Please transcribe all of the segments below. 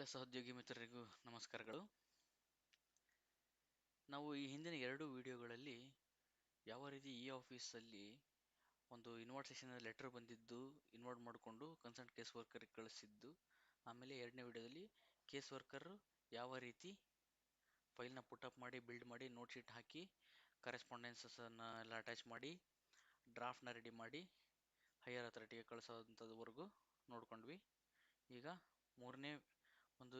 ಎಲ್ಲ ಸಹೋದ್ಯೋಗಿ ಮಿತ್ರರಿಗೂ ನಮಸ್ಕಾರಗಳು. ನಾವು ಈ ಹಿಂದಿನ 2 ವಿಡಿಯೋಗಳಲ್ಲಿ ಯಾವ ರೀತಿ ಆಫೀಸಲ್ಲಿ ಒಂದು ಇನ್ವರ್ಟ್ ಸೆಷನ್ ಲೆಟರ್ ಬಂದಿದ್ದು ಇನ್ವರ್ಟ್ ಮಾಡಿಕೊಂಡು ಕನ್ಸರ್ನ್ ಕೇಸ್ ವರ್ಕರ್ಗೆ ಕಳಿಸಿದ್ದು, ಆಮೇಲೆ 2ನೇ ವಿಡಿಯೋದಲ್ಲಿ ಕೇಸ್ ವರ್ಕರ್ ಯಾವ ರೀತಿ ಫೈಲ್ನ ಪುಟಪ್ ಮಾಡಿ ಬಿಲ್ಡ್ ಮಾಡಿ ನೋಟ್ ಶೀಟ್ ಹಾಕಿ ಕರೆಸ್ಪಾಂಡೆನ್ಸನ್ನು ಎಲ್ಲ ಅಟ್ಯಾಚ್ ಮಾಡಿ ಡ್ರಾಫ್ಟ್ನ ರೆಡಿ ಮಾಡಿ ಹೈಯರ್ ಅಥಾರಿಟಿಗೆ ಕಳಿಸೋವಂಥದ್ದುವರೆಗೂ ನೋಡ್ಕೊಂಡ್ವಿ. ಈಗ ಮೂರನೇ ಒಂದು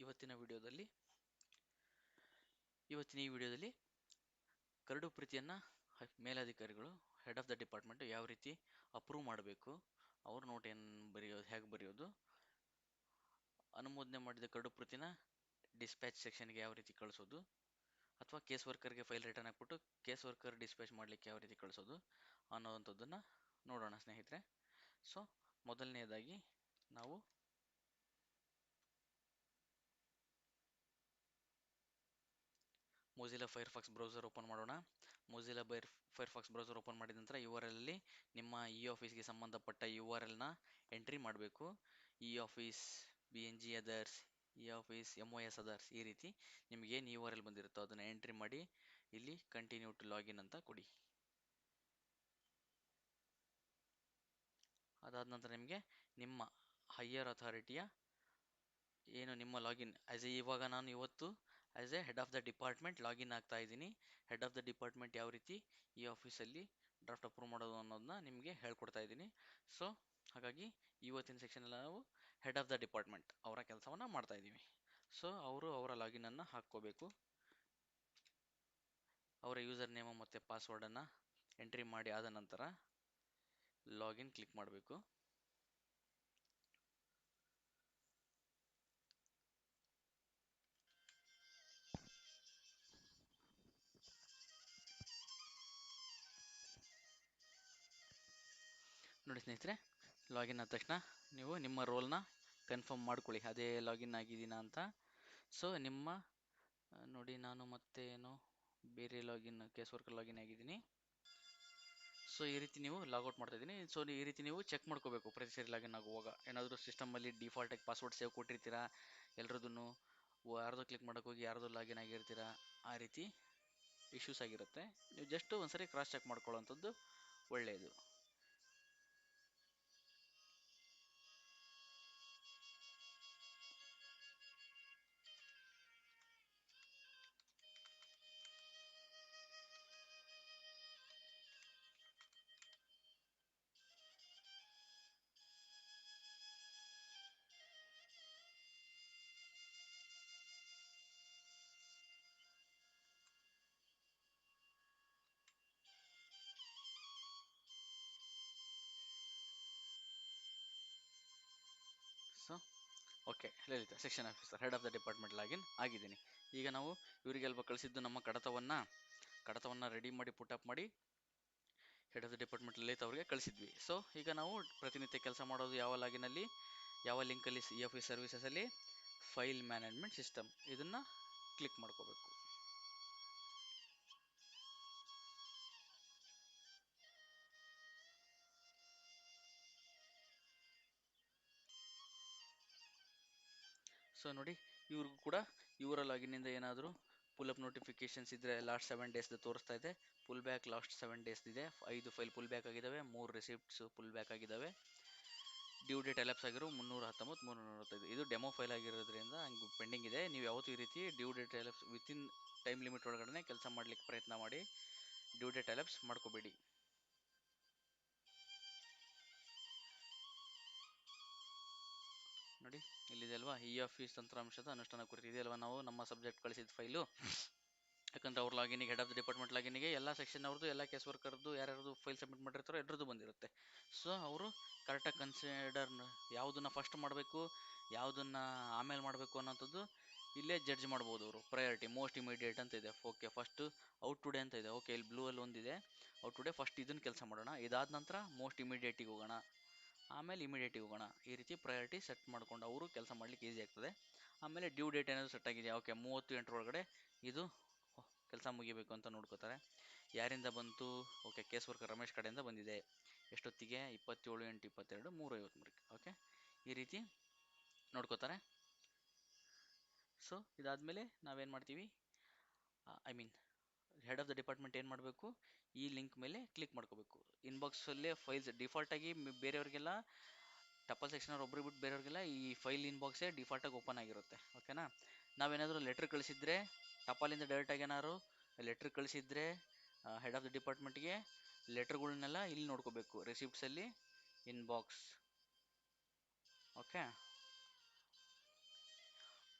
ಇವತ್ತಿನ ಈ ವಿಡಿಯೋದಲ್ಲಿ ಕರಡು ಪ್ರೀತಿಯನ್ನು ಮೇಲಧಿಕಾರಿಗಳು ಹೆಡ್ ಆಫ್ ದ ಡಿಪಾರ್ಟ್ಮೆಂಟ್ ಯಾವ ರೀತಿ ಅಪ್ರೂವ್ ಮಾಡಬೇಕು, ಅವ್ರ ನೋಟ್ ಹೇಗೆ ಬರೆಯೋದು, ಅನುಮೋದನೆ ಮಾಡಿದ ಕರಡು ಪ್ರೀತಿನ ಡಿಸ್ಪ್ಯಾಚ್ ಸೆಕ್ಷನ್ಗೆ ಯಾವ ರೀತಿ ಕಳಿಸೋದು, ಅಥವಾ ಕೇಸ್ ವರ್ಕರ್ಗೆ ಫೈಲ್ ರಿಟರ್ನ್ ಹಾಕ್ಬಿಟ್ಟು ಕೇಸ್ ವರ್ಕರ್ ಡಿಸ್ಪ್ಯಾಚ್ ಮಾಡಲಿಕ್ಕೆ ಯಾವ ರೀತಿ ಕಳಿಸೋದು ಅನ್ನೋವಂಥದ್ದನ್ನು ನೋಡೋಣ ಸ್ನೇಹಿತರೆ. ಸೊ ಮೊದಲನೇದಾಗಿ ನಾವು ಮೊಜಿಲ್ಲಾ ಫೈರ್ಫಾಕ್ಸ್ ಬ್ರೌಸರ್ ಓಪನ್ ಮಾಡೋಣ. ಮೊಜಿಲ್ಲಾ ಫೈರ್ಫಾಕ್ಸ್ ಬ್ರೌಸರ್ ಓಪನ್ ಮಾಡಿದ ನಂತರ URL ಅಲ್ಲಿ ನಿಮ್ಮ ಆಫೀಸ್ಗೆ ಸಂಬಂಧಪಟ್ಟ URLನ ಎಂಟ್ರಿ ಮಾಡಬೇಕು. Office BNG others, office MOS others, ಈ ರೀತಿ ನಿಮ್ಗೆ ಏನು URL ಬಂದಿರುತ್ತೋ ಅದನ್ನು ಎಂಟ್ರಿ ಮಾಡಿ ಇಲ್ಲಿ ಕಂಟಿನ್ಯೂ ಟು ಲಾಗಿನ್ ಅಂತ ಕೊಡಿ. ಅದಾದ ನಂತರ ನಿಮಗೆ ನಿಮ್ಮ ಹೈಯರ್ ಅಥಾರಿಟಿಯ ಏನು ನಿಮ್ಮ ಲಾಗಿನ್ ಇವಾಗ ನಾನು ಇವತ್ತು as A head of the department login ಆಗ್ತಾ ಇದ್ದೀನಿ. ಹೆಡ್ ಆಫ್ ದ ಡಿಪಾರ್ಟ್ಮೆಂಟ್ ಯಾವ ರೀತಿ ಈ ಆಫೀಸಲ್ಲಿ ಡ್ರಾಫ್ಟ್ ಅಪ್ರೂವ್ ಮಾಡೋದು ಅನ್ನೋದನ್ನ ನಿಮಗೆ ಹೇಳ್ಕೊಡ್ತಾ ಇದ್ದೀನಿ. ಸೊ ಹಾಗಾಗಿ ಇವತ್ತಿನ ಸೆಕ್ಷನಲ್ಲಿ ನಾವು ಹೆಡ್ ಆಫ್ ದ ಡಿಪಾರ್ಟ್ಮೆಂಟ್ ಅವರ ಕೆಲಸವನ್ನು ಮಾಡ್ತಾ ಇದ್ದೀವಿ. ಸೊ ಅವರು ಅವರ ಲಾಗಿನನ್ನು ಹಾಕ್ಕೋಬೇಕು. ಅವರ ಯೂಸರ್ ನೇಮ್ ಮತ್ತು ಪಾಸ್ವರ್ಡನ್ನು ಎಂಟ್ರಿ ಮಾಡಿ ಆದ ನಂತರ ಲಾಗಿನ್ ಕ್ಲಿಕ್ ಮಾಡಬೇಕು. ನೋಡಿ ಸ್ನೇಹಿತರೆ, ಲಾಗಿನ್ ಆದ ತಕ್ಷಣ ನೀವು ನಿಮ್ಮ ರೋಲ್ನ ಕನ್ಫರ್ಮ್ ಮಾಡ್ಕೊಳ್ಳಿ, ಅದೇ ಲಾಗಿನ್ ಆಗಿದ್ದೀನಾ ಅಂತ. ಸೊ ನಿಮ್ಮ ನೋಡಿ, ನಾನು ಮತ್ತೆ ಏನೋ ಬೇರೆ ಕೇಸ್ ವರ್ಕರ್ ಲಾಗಿನ್ ಆಗಿದ್ದೀನಿ. ಸೊ ಈ ರೀತಿ ನೀವು ಲಾಗೌಟ್ ಮಾಡ್ತಾ ಇದ್ದೀನಿ. ಸೊ ಈ ರೀತಿ ನೀವು ಚೆಕ್ ಮಾಡ್ಕೋಬೇಕು ಪ್ರತಿ ಸರಿ ಲಾಗಿನ್ ಆಗುವಾಗ. ಏನಾದರೂ ಸಿಸ್ಟಮಲ್ಲಿ ಡಿಫಾಲ್ಟಾಗಿ ಪಾಸ್ವರ್ಡ್ ಸೇವ್ ಕೊಟ್ಟಿರ್ತೀರಾ, ಎಲ್ಲರದನ್ನು ಯಾರ್ದೋ ಕ್ಲಿಕ್ ಮಾಡೋಕೆ ಹೋಗಿ ಯಾರ್ದೋ ಲಾಗಿನ್ ಆಗಿರ್ತೀರಾ, ಆ ರೀತಿ ಇಶ್ಯೂಸ್ ಆಗಿರುತ್ತೆ. ನೀವು ಜಸ್ಟ್ ಒಂದ್ಸರಿ ಕ್ರಾಸ್ ಚೆಕ್ ಮಾಡ್ಕೊಳ್ಳೋವಂಥದ್ದು ಒಳ್ಳೆಯದು. So okay, Lalita section officer head of the department login ಆಗಿದ್ದೀನಿ. ಈಗ ನಾವು ಇವರಿಗೆಲ್ಲ ಕಳಿಸಿದ್ದು ನಮ್ಮ ಕಡತವನ್ನು ರೆಡಿ ಮಾಡಿ ಪುಟಪ್ ಮಾಡಿ head of the department Lalita ಅವರಿಗೆ ಕಳಿಸಿದ್ವಿ. ಸೊ ಈಗ ನಾವು ಪ್ರತಿನಿತ್ಯ ಕೆಲಸ ಮಾಡೋದು ಯಾವ ಲಾಗಿನಲ್ಲಿ, ಯಾವ ಲಿಂಕಲ್ಲಿ, ಆಫೀಸ್ ಸರ್ವಿಸಸಲ್ಲಿ ಫೈಲ್ ಮ್ಯಾನೇಜ್ಮೆಂಟ್ ಸಿಸ್ಟಮ್, ಇದನ್ನು ಕ್ಲಿಕ್ ಮಾಡ್ಕೋಬೇಕು. ಸೊ ನೋಡಿ, ಇವ್ರಿಗೂ ಕೂಡ ಇವರ ಲಾಗಿನಿಂದ ಏನಾದರೂ ಪುಲ್ ಅಪ್ ನೋಟಿಫಿಕೇಶನ್ಸ್ ಇದ್ದರೆ ಲಾಸ್ಟ್ 7 ಡೇಸ್ದು ತೋರಿಸ್ತಾ ಇದೆ. ಪುಲ್ ಬ್ಯಾಕ್ ಲಾಸ್ಟ್ 7 ಡೇಸ್ ಇದೆ. 5 ಫೈಲ್ ಪುಲ್ ಬ್ಯಾಕ್ ಆಗಿದ್ದಾವೆ, 3 ರಿಸಿಪ್ಟ್ಸ್ ಪುಲ್ ಬ್ಯಾಕ್ ಆಗಿದ್ದಾವೆ. ಡ್ಯೂ ಡೇಟ್ ಎಲೆಪ್ಸ್ ಆಗಿರೋ 319, 395. ಇದು ಡೆಮೋ ಫೈಲ್ ಆಗಿರೋದ್ರಿಂದ ಹಂಗೆ ಪೆಂಡಿಂಗ್ ಇದೆ. ನೀವು ಯಾವತ್ತೂ ಈ ರೀತಿ due date elapse within time limit ಒಳಗಡೆ ಕೆಲಸ ಮಾಡಲಿಕ್ಕೆ ಪ್ರಯತ್ನ ಮಾಡಿ, ಡ್ಯೂ ಡೇಟ್ ಎಲೆಪ್ಸ್ ಮಾಡ್ಕೋಬೇಡಿ. ನೋಡಿ ಇಲ್ಲಿದೆ ಅಲ್ವಾ, ಆಫೀಸ್ ತಂತ್ರಾಂಶದ ಅನುಷ್ಠಾನ ಕುರಿತು ಇದೆಯಲ್ವಾ, ನಾವು ನಮ್ಮ ಸಬ್ಜೆಕ್ಟ್ ಕಳಿಸಿದ ಫೈಲು. ಯಾಕಂದರೆ ಅವ್ರ ಲಾಗಿನಿಗೆ, ಹೆಡ್ ಆಫ್ ದ ಡಿಪಾರ್ಟ್ಮೆಂಟ್ ಲಾಗಿನಿಗೆ ಎಲ್ಲ ಸೆಕ್ಷನ್ ಅವ್ರದ್ದು, ಎಲ್ಲ ಕೇಸ್ ವರ್ಕರ್ದು ಯಾರ್ಯಾರ್ದು ಫೈಲ್ ಸಬ್ಮಿಟ್ ಮಾಡಿರ್ತಾರೋ ಎಲ್ಲರದ್ದು ಬಂದಿರುತ್ತೆ. ಸೊ ಅವರು ಕರೆಕ್ಟಾಗಿ ಕನ್ಸಿಡರ್ ಯಾವುದನ್ನು ಫಸ್ಟ್ ಮಾಡಬೇಕು, ಯಾವುದನ್ನು ಆಮೇಲೆ ಮಾಡಬೇಕು ಅನ್ನೋಂಥದ್ದು ಇಲ್ಲೇ ಜಡ್ಜ್ ಮಾಡ್ಬೋದು ಅವರು. ಪ್ರಯಾರಿಟಿ ಮೋಸ್ಟ್ ಇಮಿಡಿಯೇಟ್ ಅಂತ ಇದೆ. ಓಕೆ, ಫಸ್ಟು ಔಟ್ ಟುಡೇ ಅಂತ ಇದೆ. ಓಕೆ, ಇಲ್ಲಿ ಬ್ಲೂ ಅಲ್ಲಿ ಒಂದಿದೆ ಔಟ್ ಟುಡೇ, ಫಸ್ಟ್ ಇದನ್ನು ಕೆಲಸ ಮಾಡೋಣ, ಇದಾದ ನಂತರ ಮೋಸ್ಟ್ ಇಮಿಡಿಯೇಟಿಗೆ ಹೋಗೋಣ, ಆಮೇಲೆ ಇಮಿಡಿಯೇಟಿಗೆ ಹೋಗೋಣ. ಈ ರೀತಿ ಪ್ರಯಾರಿಟಿ ಸೆಟ್ ಮಾಡ್ಕೊಂಡು ಅವರು ಕೆಲಸ ಮಾಡಲಿಕ್ಕೆ ಈಸಿ ಆಗ್ತದೆ. ಆಮೇಲೆ ಡ್ಯೂ ಡೇಟ್ ಏನಾದರೂ ಸೆಟ್ ಆಗಿದೆಯಾ, ಓಕೆ 38 ಒಳಗಡೆ ಇದು ಕೆಲಸ ಮುಗಿಬೇಕು ಅಂತ ನೋಡ್ಕೋತಾರೆ. ಯಾರಿಂದ ಬಂತು, ಓಕೆ ಕೇಸ್ ವರ್ಕರ್ ರಮೇಶ್ ಕಡೆಯಿಂದ ಬಂದಿದೆ. ಎಷ್ಟೊತ್ತಿಗೆ, 27/8/22, 3:53. ಓಕೆ, ಈ ರೀತಿ ನೋಡ್ಕೋತಾರೆ. ಸೊ ಇದಾದಮೇಲೆ ನಾವೇನು ಮಾಡ್ತೀವಿ, I mean head of the department ಏನು ಮಾಡಬೇಕು, ಈ ಲಿಂಕ್ ಮೇಲೆ ಕ್ಲಿಕ್ ಮಾಡ್ಕೋಬೇಕು. ಇನ್ಬಾಕ್ಸಲ್ಲೇ ಫೈಲ್ಸ್ ಡಿಫಾಲ್ಟಾಗಿ ಬೇರೆಯವ್ರಿಗೆಲ್ಲ ಟಪಲ್ ಸೆಕ್ಷನ್ ಅವ್ರು ಒಬ್ರು ಬಿಟ್ಟು ಬೇರೆಯವ್ರಿಗೆಲ್ಲ ಈ ಫೈಲ್ ಇನ್ಬಾಕ್ಸೇ ಡಿಫಾಲ್ಟಾಗಿ ಓಪನ್ ಆಗಿರುತ್ತೆ. ಓಕೆನಾ. ನಾವೇನಾದರೂ ಲೆಟ್ರ್ ಕಳಿಸಿದ್ರೆ ಟಪಾಲಿಂದ ಡೈರೆಕ್ಟಾಗಿ ಏನಾದ್ರು ಲೆಟ್ರ್ ಕಳಿಸಿದ್ರೆ ಹೆಡ್ ಆಫ್ ದ ಡಿಪಾರ್ಟ್ಮೆಂಟ್ಗೆ ಲೆಟ್ರ್ಗಳನ್ನೆಲ್ಲ ಇಲ್ಲಿ ನೋಡ್ಕೋಬೇಕು, ರಿಸಿಪ್ಟ್ಸಲ್ಲಿ ಇನ್ಬಾಕ್ಸ್. ಓಕೆ.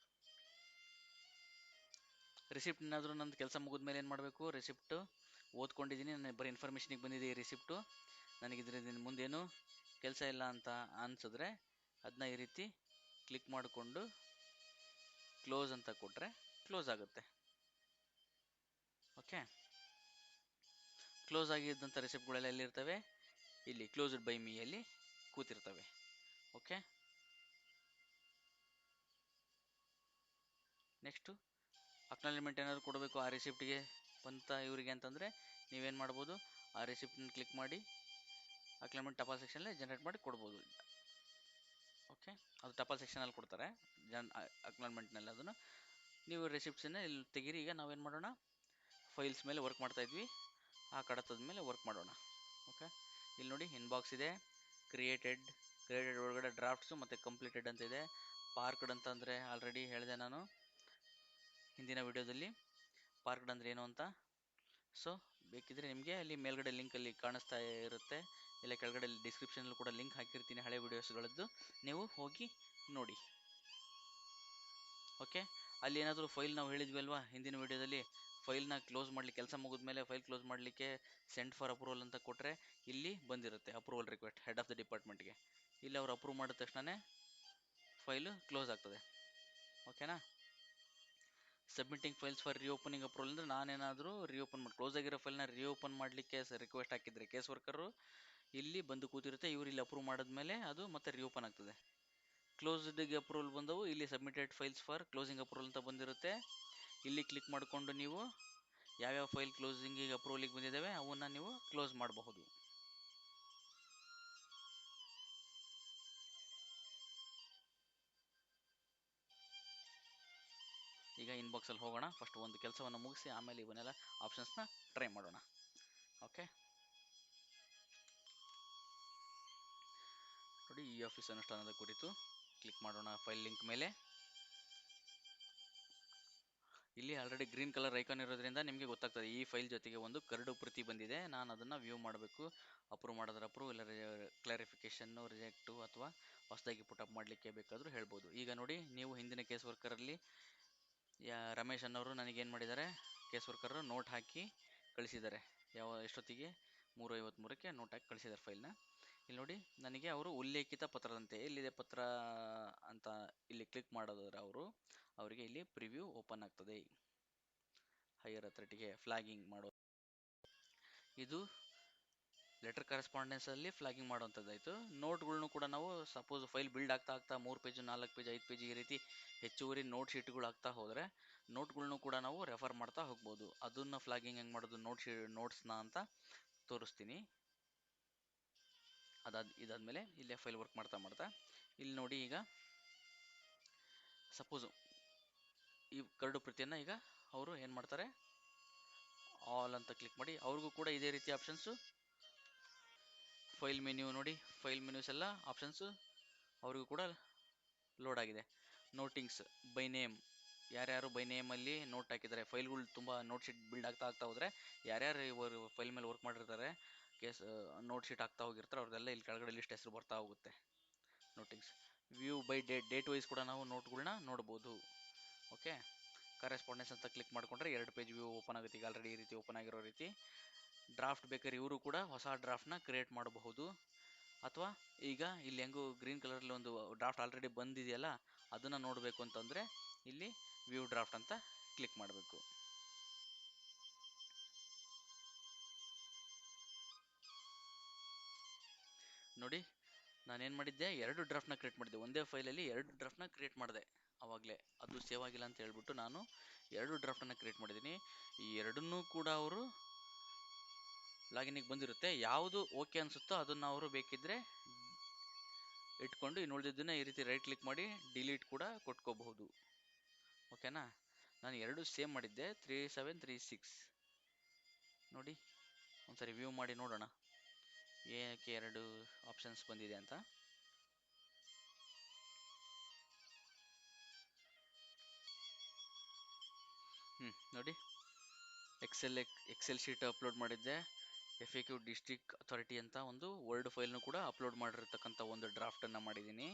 ರಿಸಿಪ್ಟ್ ಏನಾದರೂ ನಂದು ಕೆಲಸ ಮುಗಿದ್ಮೇಲೆ ಏನು ಮಾಡಬೇಕು, ರಿಸಿಪ್ಟು ಓದ್ಕೊಂಡಿದ್ದೀನಿ, ನನಗೆ ಬರೀ ಇನ್ಫಾರ್ಮೇಷನಿಗೆ ಬಂದಿದೆ ಈ ರಿಸಿಪ್ಟು, ನನಗೆ ಇದರಿಂದ ಮುಂದೇನು ಕೆಲಸ ಇಲ್ಲ ಅಂತ ಅನಿಸಿದ್ರೆ ಅದನ್ನ ಈ ರೀತಿ ಕ್ಲಿಕ್ ಮಾಡಿಕೊಂಡು ಕ್ಲೋಸ್ ಅಂತ ಕೊಟ್ಟರೆ ಕ್ಲೋಸ್ ಆಗುತ್ತೆ. ಓಕೆ. ಕ್ಲೋಸ್ ಆಗಿದ್ದಂಥ ರಿಸಿಪ್ಟ್ಗಳೆಲ್ಲ ಎಲ್ಲಿರ್ತವೆ, ಇಲ್ಲಿ ಕ್ಲೋಸ್ಡ್ ಬೈ ಮೀಯಲ್ಲಿ ಕೂತಿರ್ತವೆ. ಓಕೆ. ನೆಕ್ಸ್ಟು ಅಕ್ನಾಲಜ್ಮೆಂಟ್ ಏನಾದರೂ ಕೊಡಬೇಕು ಆ ರಿಸಿಪ್ಟ್ಗೆ ಬಂತ ಇವರಿಗೆ ಅಂತಂದರೆ ನೀವೇನು ಮಾಡ್ಬೋದು, ಆ ರಿಸಿಪ್ಟನ್ನ ಕ್ಲಿಕ್ ಮಾಡಿ ಅಕ್ನಾಲಜ್ಮೆಂಟ್ ಟಪಾಲ್ ಸೆಕ್ಷನಲ್ಲಿ ಜನರೇಟ್ ಮಾಡಿ ಕೊಡ್ಬೋದು. ಓಕೆ. ಅದು ಟಪಾಲ್ ಸೆಕ್ಷನಲ್ಲಿ ಕೊಡ್ತಾರೆ ಅಕ್ನಾಲಜ್ಮೆಂಟ್ನಲ್ಲಿ. ಅದನ್ನು ನೀವು ರಿಸಿಪ್ಟ್ಸನ್ನ ಇಲ್ಲಿ ತೆಗೀರಿ. ಈಗ ನಾವೇನು ಮಾಡೋಣ, ಫೈಲ್ಸ್ ಮೇಲೆ ವರ್ಕ್ ಮಾಡ್ತಾಯಿದ್ವಿ, ಆ ಕಡತದ ಮೇಲೆ ವರ್ಕ್ ಮಾಡೋಣ. ಓಕೆ. ಇಲ್ಲಿ ನೋಡಿ ಇನ್ಬಾಕ್ಸ್ ಇದೆ, ಕ್ರಿಯೇಟೆಡ್ ಒಳಗಡೆ ಡ್ರಾಫ್ಟ್ಸು ಮತ್ತು ಕಂಪ್ಲೀಟೆಡ್ ಅಂತ ಇದೆ. ಪಾರ್ಕ್ಡ್ ಅಂತಂದರೆ ಆಲ್ರೆಡಿ ಹೇಳಿದೆ ನಾನು ಹಿಂದಿನ ವಿಡಿಯೋದಲ್ಲಿ ಪಾರ್ಕ್ಡ್ ಅಂದರೆ ಏನು ಅಂತ. ಸೊ ಬೇಕಿದ್ರೆ ನಿಮಗೆ ಅಲ್ಲಿ ಮೇಲ್ಗಡೆ ಲಿಂಕಲ್ಲಿ ಕಾಣಿಸ್ತಾ ಇರುತ್ತೆ, ಇಲ್ಲ ಕೆಳಗಡೆ ಡಿಸ್ಕ್ರಿಪ್ಷನಲ್ಲೂ ಕೂಡ ಲಿಂಕ್ ಹಾಕಿರ್ತೀನಿ ಹಳೆ ವಿಡಿಯೋಸ್ಗಳದ್ದು, ನೀವು ಹೋಗಿ ನೋಡಿ. ಓಕೆ. ಅಲ್ಲಿ ಏನಾದರೂ ಫೈಲ್ ನಾವು ಹೇಳಿದ್ವಿ ಅಲ್ವಾ ಹಿಂದಿನ ವಿಡಿಯೋದಲ್ಲಿ, ಫೈಲ್ನ ಕ್ಲೋಸ್ ಮಾಡಲಿಕ್ಕೆ, ಕೆಲಸ ಮುಗಿದ್ಮೇಲೆ ಫೈಲ್ ಕ್ಲೋಸ್ ಮಾಡಲಿಕ್ಕೆ ಸೆಂಡ್ ಫಾರ್ ಅಪ್ರೂವಲ್ ಅಂತ ಕೊಟ್ಟರೆ ಇಲ್ಲಿ ಬಂದಿರುತ್ತೆ approval request head of the ಡಿಪಾರ್ಟ್ಮೆಂಟ್ಗೆ. ಇಲ್ಲಿ ಅವ್ರು ಅಪ್ರೂವ್ ಮಾಡಿದ ತಕ್ಷಣವೇ ಫೈಲು ಕ್ಲೋಸ್ ಆಗ್ತದೆ. ಓಕೆನಾ. Submitting files for reopening approval ಅಂದರೆ ನಾನೇನಾದರೂ ಕ್ಲೋಸ್ ಆಗಿರೋ ಫೈಲ್ನ ರಿಓಪನ್ ಮಾಡಲಿಕ್ಕೆ ರಿಕ್ವೆಸ್ಟ್ ಹಾಕಿದರೆ ಕೇಸ್ ವರ್ಕರು ಇಲ್ಲಿ ಬಂದು ಕೂತಿರುತ್ತೆ, ಇವ್ರು ಇಲ್ಲಿ ಅಪ್ರೂವ್ ಮಾಡಿದ್ಮೇಲೆ ಅದು ಮತ್ತೆ ರಿಓಪನ್ ಆಗ್ತದೆ. ಕ್ಲೋಸ್ಡ್ಗೆ ಅಪ್ರೂವಲ್ ಬಂದವು, ಇಲ್ಲಿ submitted files for closing approval ಅಂತ ಬಂದಿರುತ್ತೆ. ಇಲ್ಲಿ ಕ್ಲಿಕ್ ಮಾಡಿಕೊಂಡು ನೀವು ಯಾವ್ಯಾವ ಫೈಲ್ ಕ್ಲೋಸಿಂಗಿಗೆ ಅಪ್ರೂವಲಿಗೆ ಬಂದಿದ್ದಾವೆ ಅವನ್ನ ನೀವು ಕ್ಲೋಸ್ ಮಾಡಬಹುದು. ಈಗ ಇನ್ಬಾಕ್ಸಲ್ಲಿ ಹೋಗೋಣ. ಫಸ್ಟ್ ಒಂದು ಕೆಲಸವನ್ನು ಮುಗಿಸಿ ಆಮೇಲೆ ಇವನ್ನೆಲ್ಲ ಆಪ್ಷನ್ಸ್ನ ಟ್ರೈ ಮಾಡೋಣ. ಓಕೆ. ನೋಡಿ ಈ ಆಫೀಸ್ ಅನುಷ್ಠಾನದ ಕುರಿತು ಕ್ಲಿಕ್ ಮಾಡೋಣ ಫೈಲ್ ಲಿಂಕ್ ಮೇಲೆ. ಇಲ್ಲಿ ಆಲ್ರೆಡಿ ಗ್ರೀನ್ ಕಲರ್ ಐಕಾನ್ ಇರೋದ್ರಿಂದ ನಿಮಗೆ ಗೊತ್ತಾಗ್ತದೆ ಈ ಫೈಲ್ ಜೊತೆಗೆ ಒಂದು ಕರಡು ಪ್ರತಿ ಬಂದಿದೆ, ನಾನು ಅದನ್ನು ವ್ಯೂ ಮಾಡಬೇಕು. ಅಪ್ರೂವ್ ಮಾಡಿದ್ರೆ ಅಪ್ರೂವ್, ಇಲ್ಲ ಕ್ಲಾರಿಫಿಕೇಷನ್ನು, ರಿಜೆಕ್ಟು ಅಥವಾ ಹೊಸದಾಗಿ ಪುಟಪ್ ಮಾಡಲಿಕ್ಕೆ ಬೇಕಾದರೂ ಹೇಳ್ಬೋದು. ಈಗ ನೋಡಿ ನೀವು ಹಿಂದಿನ ಕೇಸ್ ವರ್ಕರಲ್ಲಿ ರಮೇಶ್ ಅನ್ನೋರು ನನಗೇನು ಮಾಡಿದ್ದಾರೆ, ಕೇಸ್ ವರ್ಕರು ನೋಟ್ ಹಾಕಿ ಕಳಿಸಿದ್ದಾರೆ. ಎಷ್ಟೊತ್ತಿಗೆ 3:53ಕ್ಕೆ ನೋಟ್ ಹಾಕಿ ಕಳಿಸಿದ್ದಾರೆ ಫೈಲ್ನ. ಇಲ್ಲಿ ನೋಡಿ ನನಗೆ ಅವರು ಉಲ್ಲೇಖಿತ ಪತ್ರದಂತೆ, ಎಲ್ಲಿದೆ ಪತ್ರ ಅಂತ ಇಲ್ಲಿ ಕ್ಲಿಕ್ ಮಾಡೋದಾದ್ರೆ ಅವರಿಗೆ ಇಲ್ಲಿ ಪ್ರಿವ್ಯೂ ಓಪನ್ ಆಗ್ತದೆ. ಹೈಯರ್ ಅಥಾರಿಟಿಗೆ ಫ್ಲಾಗಿಂಗ್ ಮಾಡೋ, ಇದು ಲೆಟರ್ ಕರೆಸ್ಪಾಂಡೆನ್ಸಲ್ಲಿ ಫ್ಲಾಗಿಂಗ್ ಮಾಡುವಂಥದ್ದಾಯಿತು. ನೋಟ್ಗಳ್ನು ಕೂಡ ನಾವು ಸಪೋಸ್ ಫೈಲ್ ಬಿಲ್ಡ್ ಆಗ್ತಾ 3 ಪೇಜ್, 4 ಪೇಜ್, 5 ಪೇಜ್ ಈ ರೀತಿ ಹೆಚ್ಚುವರಿ ನೋಟ್ ಶೀಟ್ಗಳು ಆಗ್ತಾ ಹೋದರೆ ನೋಟ್ಗಳ್ನು ಕೂಡ ನಾವು ರೆಫರ್ ಮಾಡ್ತಾ ಹೋಗ್ಬೋದು. ಅದನ್ನು ಫ್ಲಾಗಿಂಗ್ ಹೆಂಗೆ ಮಾಡೋದು ನೋಟ್ಸ್ನ ಅಂತ ತೋರಿಸ್ತೀನಿ. ಇದಾದಮೇಲೆ ಇಲ್ಲೇ ಫೈಲ್ ವರ್ಕ್ ಮಾಡ್ತಾ ಇಲ್ಲಿ ನೋಡಿ, ಈಗ ಸಪೋಸು ಈ ಕರಡು ಪ್ರತಿಯನ್ನು ಈಗ ಅವರು ಏನು ಮಾಡ್ತಾರೆ, ಆಲ್ ಅಂತ ಕ್ಲಿಕ್ ಮಾಡಿ ಅವ್ರಿಗೂ ಕೂಡ ಇದೇ ರೀತಿ ಆಪ್ಷನ್ಸು, ಫೈಲ್ ಮೆನ್ಯೂ ನೋಡಿ, ಫೈಲ್ ಮೆನ್ಯೂಸ್ ಎಲ್ಲ ಆಪ್ಷನ್ಸು ಅವ್ರಿಗೂ ಕೂಡ ಲೋಡ್ ಆಗಿದೆ. ನೋಟಿಂಗ್ಸ್ ಬೈ ನೇಮ್, ಯಾರ್ಯಾರು ಬೈ ನೇಮಲ್ಲಿ ನೋಟ್ ಹಾಕಿದ್ದಾರೆ, ಫೈಲ್ಗಳು ತುಂಬ ನೋಟ್ ಶೀಟ್ ಬಿಲ್ಡ್ ಆಗ್ತಾ ಹೋದರೆ ಯಾರ್ಯಾರು ಇವರು ಫೈಲ್ ಮೇಲೆ ವರ್ಕ್ ಮಾಡಿರ್ತಾರೆ, ಕೇಸ್ ನೋಟ್ ಶೀಟ್ ಆಗ್ತಾ ಹೋಗಿರ್ತಾರೆ ಅವ್ರದ್ದೆಲ್ಲ ಇಲ್ಲಿ ಕೆಳಗಡೆ ಲಿಸ್ಟ್ ಹೆಸರು ಬರ್ತಾ ಹೋಗುತ್ತೆ. ನೋಟಿಂಗ್ಸ್ ವ್ಯೂ ಬೈ ಡೇಟ್ ವೈಸ್ ಕೂಡ ನಾವು ನೋಟ್ಗಳನ್ನ ನೋಡ್ಬೋದು. ಓಕೆ. ಕರೆಸ್ಪಾಂಡೆನ್ಸ್ ಅಂತ ಕ್ಲಿಕ್ ಮಾಡಿಕೊಂಡ್ರೆ 2 ಪೇಜ್ ವ್ಯೂ ಓಪನ್ ಆಗುತ್ತೆ. ಈಗ ಆಲ್ರೆಡಿ ಈ ರೀತಿ ಓಪನ್ ಆಗಿರೋ ರೀತಿ. ಡ್ರಾಫ್ಟ್ ಬೇಕಾದ್ರೆ ಇವರು ಕೂಡ ಹೊಸ ಡ್ರಾಫ್ಟ್ನ ಕ್ರಿಯೇಟ್ ಮಾಡಬಹುದು, ಅಥವಾ ಈಗ ಇಲ್ಲಿ ಹೆಂಗೂ ಗ್ರೀನ್ ಕಲರಲ್ಲಿ ಒಂದು ಡ್ರಾಫ್ಟ್ ಆಲ್ರೆಡಿ ಬಂದಿದೆಯಲ್ಲ ಅದನ್ನು ನೋಡಬೇಕು ಅಂತಂದರೆ ಇಲ್ಲಿ ವ್ಯೂ ಡ್ರಾಫ್ಟ್ ಅಂತ ಕ್ಲಿಕ್ ಮಾಡಬೇಕು. ನೋಡಿ ನಾನೇನು ಮಾಡಿದ್ದೆ, 2 ಡ್ರಾಫ್ಟ್ನ ಕ್ರಿಯೇಟ್ ಮಾಡಿದ್ದೆ. ಒಂದೇ ಫೈಲಲ್ಲಿ 2 ಡ್ರಾಫ್ಟ್ನ ಕ್ರಿಯೇಟ್ ಮಾಡಿದೆ ಆವಾಗಲೇ, ಅದು ಸೇವ್ ಆಗಿಲ್ಲ ಅಂತ ಹೇಳ್ಬಿಟ್ಟು ನಾನು 2 ಡ್ರಾಫ್ಟನ್ನು ಕ್ರಿಯೇಟ್ ಮಾಡಿದ್ದೀನಿ. ಈ ಎರಡನ್ನೂ ಕೂಡ ಅವರು ಲಾಗಿನಿಗೆ ಬಂದಿರುತ್ತೆ. ಯಾವುದು ಓಕೆ ಅನಿಸುತ್ತೋ ಅದನ್ನು ಅವರು ಬೇಕಿದ್ದರೆ ಇಟ್ಕೊಂಡು ಇನ್ನು ಉಳಿದಿದ್ದನ್ನು ಈ ರೀತಿ ರೈಟ್ ಕ್ಲಿಕ್ ಮಾಡಿ ಡಿಲೀಟ್ ಕೂಡ ಕೊಟ್ಕೋಬಹುದು. ಓಕೆನಾ. ನಾನು ಎರಡು ಸೇಮ್ ಮಾಡಿದ್ದೆ 3736. ನೋಡಿ ಒಂದ್ಸರಿ ವ್ಯೂ ಮಾಡಿ ನೋಡೋಣ ಏನಕ್ಕೆ ಎರಡು ಆಪ್ಷನ್ಸ್ ಬಂದಿದೆ ಅಂತ. ನೋಡಿ ಎಕ್ಸೆಲ್ ಶೀಟ್ ಅಪ್ಲೋಡ್ ಮಾಡಿದ್ದೆ. FAQ ಡಿಸ್ಟ್ರಿಕ್ಟ್ ಅಥಾರಿಟಿ ಅಂತ ಒಂದು ವರ್ಡ್ ಫೈಲ್ನು ಕೂಡ ಅಪ್ಲೋಡ್ ಮಾಡಿರ್ತಕ್ಕಂಥ ಒಂದು ಡ್ರಾಫ್ಟನ್ನು ಮಾಡಿದ್ದೀನಿ.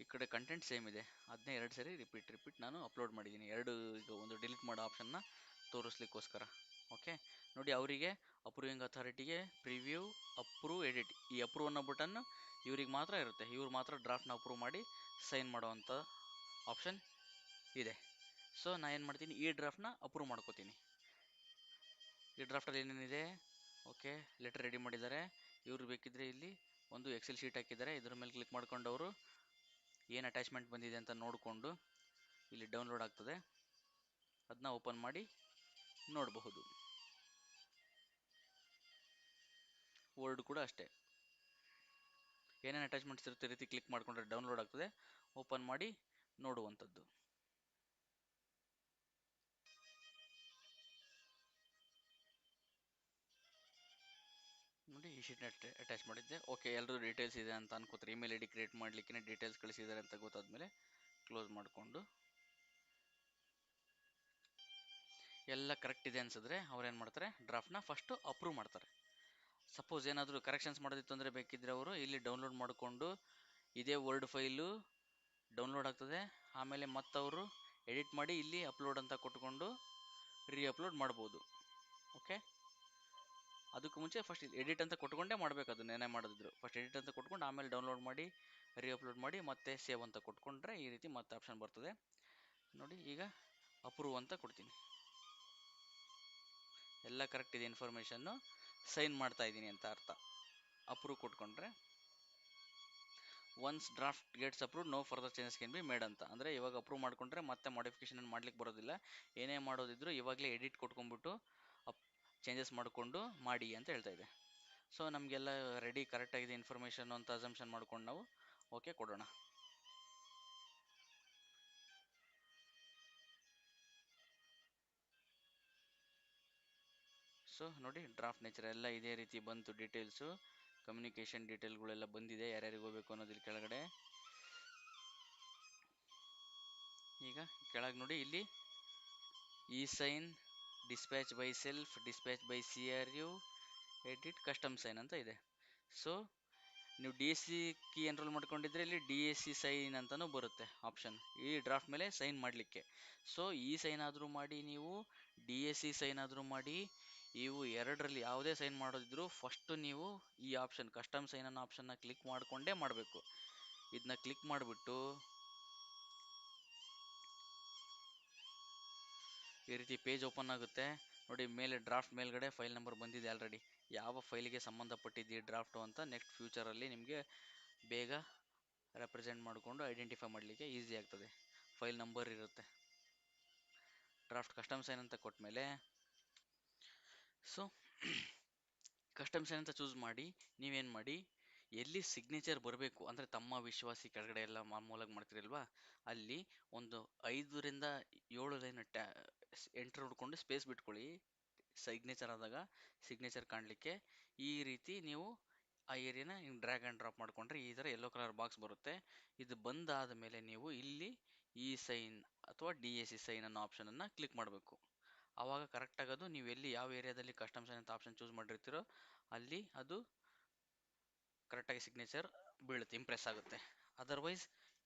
ಈ ಕಡೆ ಕಂಟೆಂಟ್ ಸೇಮ್ ಇದೆ, ಅದನ್ನೇ ಎರಡು ಸರಿ ರಿಪೀಟ್ ನಾನು ಅಪ್ಲೋಡ್ ಮಾಡಿದ್ದೀನಿ. ಈಗ ಒಂದು ಡಿಲೀಟ್ ಮಾಡೋ ಆಪ್ಷನ್ನ ತೋರಿಸ್ಲಿಕ್ಕೋಸ್ಕರ. ಓಕೆ ನೋಡಿ, ಅವರಿಗೆ ಅಪ್ರೂವಿಂಗ್ ಅಥಾರಿಟಿಗೆ ಪ್ರಿವ್ಯೂ, ಅಪ್ರೂವ್, ಎಡಿಟ್, ಈ ಅಪ್ರೂವ್ ಅನ್ನೋ ಬಟನ್ ಇವ್ರಿಗೆ ಮಾತ್ರ ಇರುತ್ತೆ. ಇವ್ರು ಮಾತ್ರ ಡ್ರಾಫ್ಟ್ನ ಅಪ್ರೂವ್ ಮಾಡಿ ಸೈನ್ ಮಾಡೋವಂಥ ಆಪ್ಷನ್ ಇದೆ. ಸೊ ನಾನು ಏನು ಮಾಡ್ತೀನಿ, ಈ ಡ್ರಾಫ್ಟ್ನ ಅಪ್ರೂವ್ ಮಾಡ್ಕೋತೀನಿ. ಈ ಡ್ರಾಫ್ಟಲ್ಲಿ ಏನೇನಿದೆ, ಓಕೆ ಲೆಟರ್ ರೆಡಿ ಮಾಡಿದ್ದಾರೆ. ಇವರು ಬೇಕಿದ್ರೆ ಇಲ್ಲಿ ಒಂದು ಎಕ್ಸೆಲ್ ಶೀಟ್ ಹಾಕಿದ್ದಾರೆ. ಇದ್ರ ಮೇಲೆ ಕ್ಲಿಕ್ ಮಾಡ್ಕೊಂಡು ಅವರು ಏನು ಅಟ್ಯಾಚ್ಮೆಂಟ್ ಬಂದಿದೆ ಅಂತ ನೋಡಿಕೊಂಡು ಇಲ್ಲಿ ಡೌನ್ಲೋಡ್ ಆಗ್ತದೆ, ಅದನ್ನ ಓಪನ್ ಮಾಡಿ ನೋಡಬಹುದು. ವರ್ಡ್ ಕೂಡ ಅಷ್ಟೇ, ಏನೇನು ಅಟ್ಯಾಚ್ಮೆಂಟ್ಸ್ ಇರುತ್ತೆ ರೀತಿ ಕ್ಲಿಕ್ ಮಾಡಿಕೊಂಡ್ರೆ ಡೌನ್ಲೋಡ್ ಆಗ್ತದೆ, ಓಪನ್ ಮಾಡಿ ನೋಡುವಂಥದ್ದು. ನೋಡಿ ಈ ಶೀಟ್ನ ಅಟ್ಯಾಚ್ ಮಾಡಿದ್ದೆ. ಓಕೆ ಎಲ್ಲರೂ ಡೀಟೇಲ್ಸ್ ಇದೆ ಅಂತ ಅನ್ಕೋತಾರೆ. ಇಮೇಲ್ ಐಡಿ ಕ್ರಿಯೇಟ್ ಮಾಡಲಿಕ್ಕೆ ಡೀಟೇಲ್ಸ್ ಕಳಿಸಿದ್ದಾರೆ ಅಂತ ಗೊತ್ತಾದ್ಮೇಲೆ ಕ್ಲೋಸ್ ಮಾಡಿಕೊಂಡು ಎಲ್ಲ ಕರೆಕ್ಟ್ ಇದೆ ಅನ್ಸಿದ್ರೆ ಅವ್ರು ಏನು ಮಾಡ್ತಾರೆ, ಡ್ರಾಫ್ಟ್ನ ಫಸ್ಟು ಅಪ್ರೂವ್ ಮಾಡ್ತಾರೆ. ಸಪೋಸ್ ಏನಾದರೂ ಕರೆಕ್ಷನ್ಸ್ ಮಾಡೋದಿತ್ತು ಅಂದರೆ ಬೇಕಿದ್ರೆ ಅವರು ಇಲ್ಲಿ ಡೌನ್ಲೋಡ್ ಮಾಡಿಕೊಂಡು ಇದೇ ವರ್ಡ್ ಫೈಲು ಡೌನ್ಲೋಡ್ ಆಗ್ತದೆ. ಆಮೇಲೆ ಮತ್ತವರು ಎಡಿಟ್ ಮಾಡಿ ಇಲ್ಲಿ ಅಪ್ಲೋಡ್ ಅಂತ ಕೊಟ್ಕೊಂಡು ಅಪ್ಲೋಡ್ ಮಾಡ್ಬೋದು. ಓಕೆ, ಅದಕ್ಕೂ ಮುಂಚೆ ಫಸ್ಟ್ ಎಡಿಟ್ ಅಂತ ಕೊಟ್ಕೊಂಡೇ ಮಾಡಬೇಕು. ಅದನ್ನ ಏನೇ ಮಾಡೋದಿದ್ರು ಫಸ್ಟ್ ಎಡಿಟ್ ಅಂತ ಕೊಟ್ಕೊಂಡು ಆಮೇಲೆ ಡೌನ್ಲೋಡ್ ಮಾಡಿ ಅಪ್ಲೋಡ್ ಮಾಡಿ ಮತ್ತೆ ಸೇವ್ ಅಂತ ಕೊಟ್ಕೊಂಡ್ರೆ ಈ ರೀತಿ ಮತ್ತೆ ಆಪ್ಷನ್ ಬರ್ತದೆ. ನೋಡಿ ಈಗ ಅಪ್ರೂವ್ ಅಂತ ಕೊಡ್ತೀನಿ, ಎಲ್ಲ ಕರೆಕ್ಟ್ ಇದೆ, ಇನ್ಫಾರ್ಮೇಷನ್ನು ಸೈನ್ ಮಾಡ್ತಾ ಇದ್ದೀನಿ ಅಂತ ಅರ್ಥ. ಅಪ್ರೂವ್ ಕೊಟ್ಕೊಂಡ್ರೆ once draft gets approve no further changes can be made ಅಂತ. ಅಂದರೆ ಇವಾಗ ಅಪ್ರೂವ್ ಮಾಡ್ಕೊಂಡ್ರೆ ಮತ್ತೆ ಮಾಡಿಫಿಕೇಶನ್ ಮಾಡ್ಲಿಕ್ಕೆ ಬರೋದಿಲ್ಲ. ಏನೇ ಮಾಡೋದಿದ್ರು ಇವಾಗಲೇ ಎಡಿಟ್ ಕೊಟ್ಕೊಂಡ್ಬಿಟ್ಟು ಚೇಂಜಸ್ ಮಾಡಿಕೊಂಡು ಮಾಡಿ ಅಂತ ಹೇಳ್ತಾ ಇದೆ. ಸೊ ನಮಗೆಲ್ಲ ರೆಡಿ ಕರೆಕ್ಟಾಗಿದೆ ಇನ್ಫಾರ್ಮೇಷನ್ ಅಂತ ಅಸಂಪ್ಷನ್ ಮಾಡ್ಕೊಂಡು ನಾವು ಓಕೆ ಕೊಡೋಣ. ಸೊ ನೋಡಿ ಡ್ರಾಫ್ಟ್ ನೇಚರ್ ಎಲ್ಲ ಇದೇ ರೀತಿ ಬಂತು. ಡೀಟೇಲ್ಸು, ಕಮ್ಯುನಿಕೇಷನ್ ಡೀಟೇಲ್ಗಳೆಲ್ಲ ಬಂದಿದೆ, ಯಾರ್ಯಾರಿಗೆ ಹೋಗಬೇಕು ಅನ್ನೋದಿಲ್ಲ ಕೆಳಗಡೆ. ಈಗ ಕೆಳಗೆ ನೋಡಿ ಇಲ್ಲಿ e sign, dispatch by self, dispatch by CRU, edit, custom sign ಅಂತ ಇದೆ. ಸೊ ನೀವು DSC ಕೀ ಎನ್ರೋಲ್ ಮಾಡ್ಕೊಂಡಿದ್ರೆ ಇಲ್ಲಿ DSC ಸೈನ್ ಅಂತಲೂ ಬರುತ್ತೆ ಆಪ್ಷನ್ ಈ ಡ್ರಾಫ್ಟ್ ಮೇಲೆ ಸೈನ್ ಮಾಡಲಿಕ್ಕೆ. ಸೊ ಈ ಸೈನ್ ಆದರೂ ಮಾಡಿ, ನೀವು DSC ಸೈನ್ ಆದರೂ ಮಾಡಿ, ಇವು ಎರಡರಲ್ಲಿ ಯಾವುದೇ ಸೈನ್ ಮಾಡೋದಿದ್ರು ಫಸ್ಟು ನೀವು ಈ ಆಪ್ಷನ್ ಕಸ್ಟಮ್ ಸೈನ್ ಅನ್ನೋ ಆಪ್ಷನ್ನ ಕ್ಲಿಕ್ ಮಾಡಿಕೊಂಡೇ ಮಾಡಬೇಕು. ಇದನ್ನ ಕ್ಲಿಕ್ ಮಾಡಿಬಿಟ್ಟು ಈ ರೀತಿ ಪೇಜ್ ಓಪನ್ ಆಗುತ್ತೆ. ನೋಡಿ ಮೇಲೆ ಡ್ರಾಫ್ಟ್ ಮೇಲ್ಗಡೆ ಫೈಲ್ ನಂಬರ್ ಬಂದಿದೆ ಆಲ್ರೆಡಿ, ಯಾವ ಫೈಲಿಗೆ ಸಂಬಂಧಪಟ್ಟಿದ್ದು ಈ ಡ್ರಾಫ್ಟು ಅಂತ ನೆಕ್ಸ್ಟ್ ಫ್ಯೂಚರಲ್ಲಿ ನಿಮಗೆ ಬೇಗ ರೆಪ್ರೆಸೆಂಟ್ ಮಾಡಿಕೊಂಡು ಐಡೆಂಟಿಫೈ ಮಾಡಲಿಕ್ಕೆ ಈಸಿ ಆಗ್ತದೆ. ಫೈಲ್ ನಂಬರ್ ಇರುತ್ತೆ. ಡ್ರಾಫ್ಟ್ ಕಸ್ಟಮ್ ಸೈನ್ ಅಂತ ಕೊಟ್ಟಮೇಲೆ ಸೊ ಕಸ್ಟಮ್ ಸೈನ್ ಅಂತ ಚೂಸ್ ಮಾಡಿ ನೀವೇನು ಮಾಡಿ, ಎಲ್ಲಿ ಸಿಗ್ನೇಚರ್ ಬರಬೇಕು ಅಂದರೆ ತಮ್ಮ ವಿಶ್ವಾಸಿ ಕೆಳಗಡೆ ಎಲ್ಲ ಮಾಮೂಲಾಗಿ ಮಾಡ್ತಿರಲ್ವಾ, ಅಲ್ಲಿ ಒಂದು 5ರಿಂದ 7 ಲೈನ್ ಎಂಟ್ರ್ ನೋಡಿಕೊಂಡು ಸ್ಪೇಸ್ ಬಿಟ್ಕೊಳ್ಳಿ. ಸಿಗ್ನೇಚರ್ ಆದಾಗ ಸಿಗ್ನೇಚರ್ ಕಾಣಲಿಕ್ಕೆ ಈ ರೀತಿ ನೀವು ಆ ಏರಿಯಾನ ಡ್ರ್ಯಾಗ್ ಆ್ಯಂಡ್ ಡ್ರಾಪ್ ಮಾಡಿಕೊಂಡ್ರೆ ಈ ಥರ ಯೆಲ್ಲೋ ಕಲರ್ ಬಾಕ್ಸ್ ಬರುತ್ತೆ. ಇದು ಬಂದಾದ ಮೇಲೆ ನೀವು ಇಲ್ಲಿ ಈ ಸೈನ್ ಅಥವಾ DSC ಸೈನ್ ಅನ್ನೋ ಆಪ್ಷನನ್ನು ಕ್ಲಿಕ್ ಮಾಡಬೇಕು. ಆವಾಗ ಕರೆಕ್ಟಾಗಿ ಅದು ನೀವು ಎಲ್ಲಿ ಯಾವ ಏರಿಯಾದಲ್ಲಿ ಕಸ್ಟಮ್ ಸೈನ್ ಅಂತ ಆಪ್ಷನ್ ಚೂಸ್ ಮಾಡಿರ್ತೀರೋ ಅಲ್ಲಿ ಅದು ಕರೆಕ್ಟಾಗಿ ಸಿಗ್ನೇಚರ್ ಬೀಳುತ್ತೆ, ಇಂಪ್ರೆಸ್ ಆಗುತ್ತೆ. ಅದರ್ವೈಸ್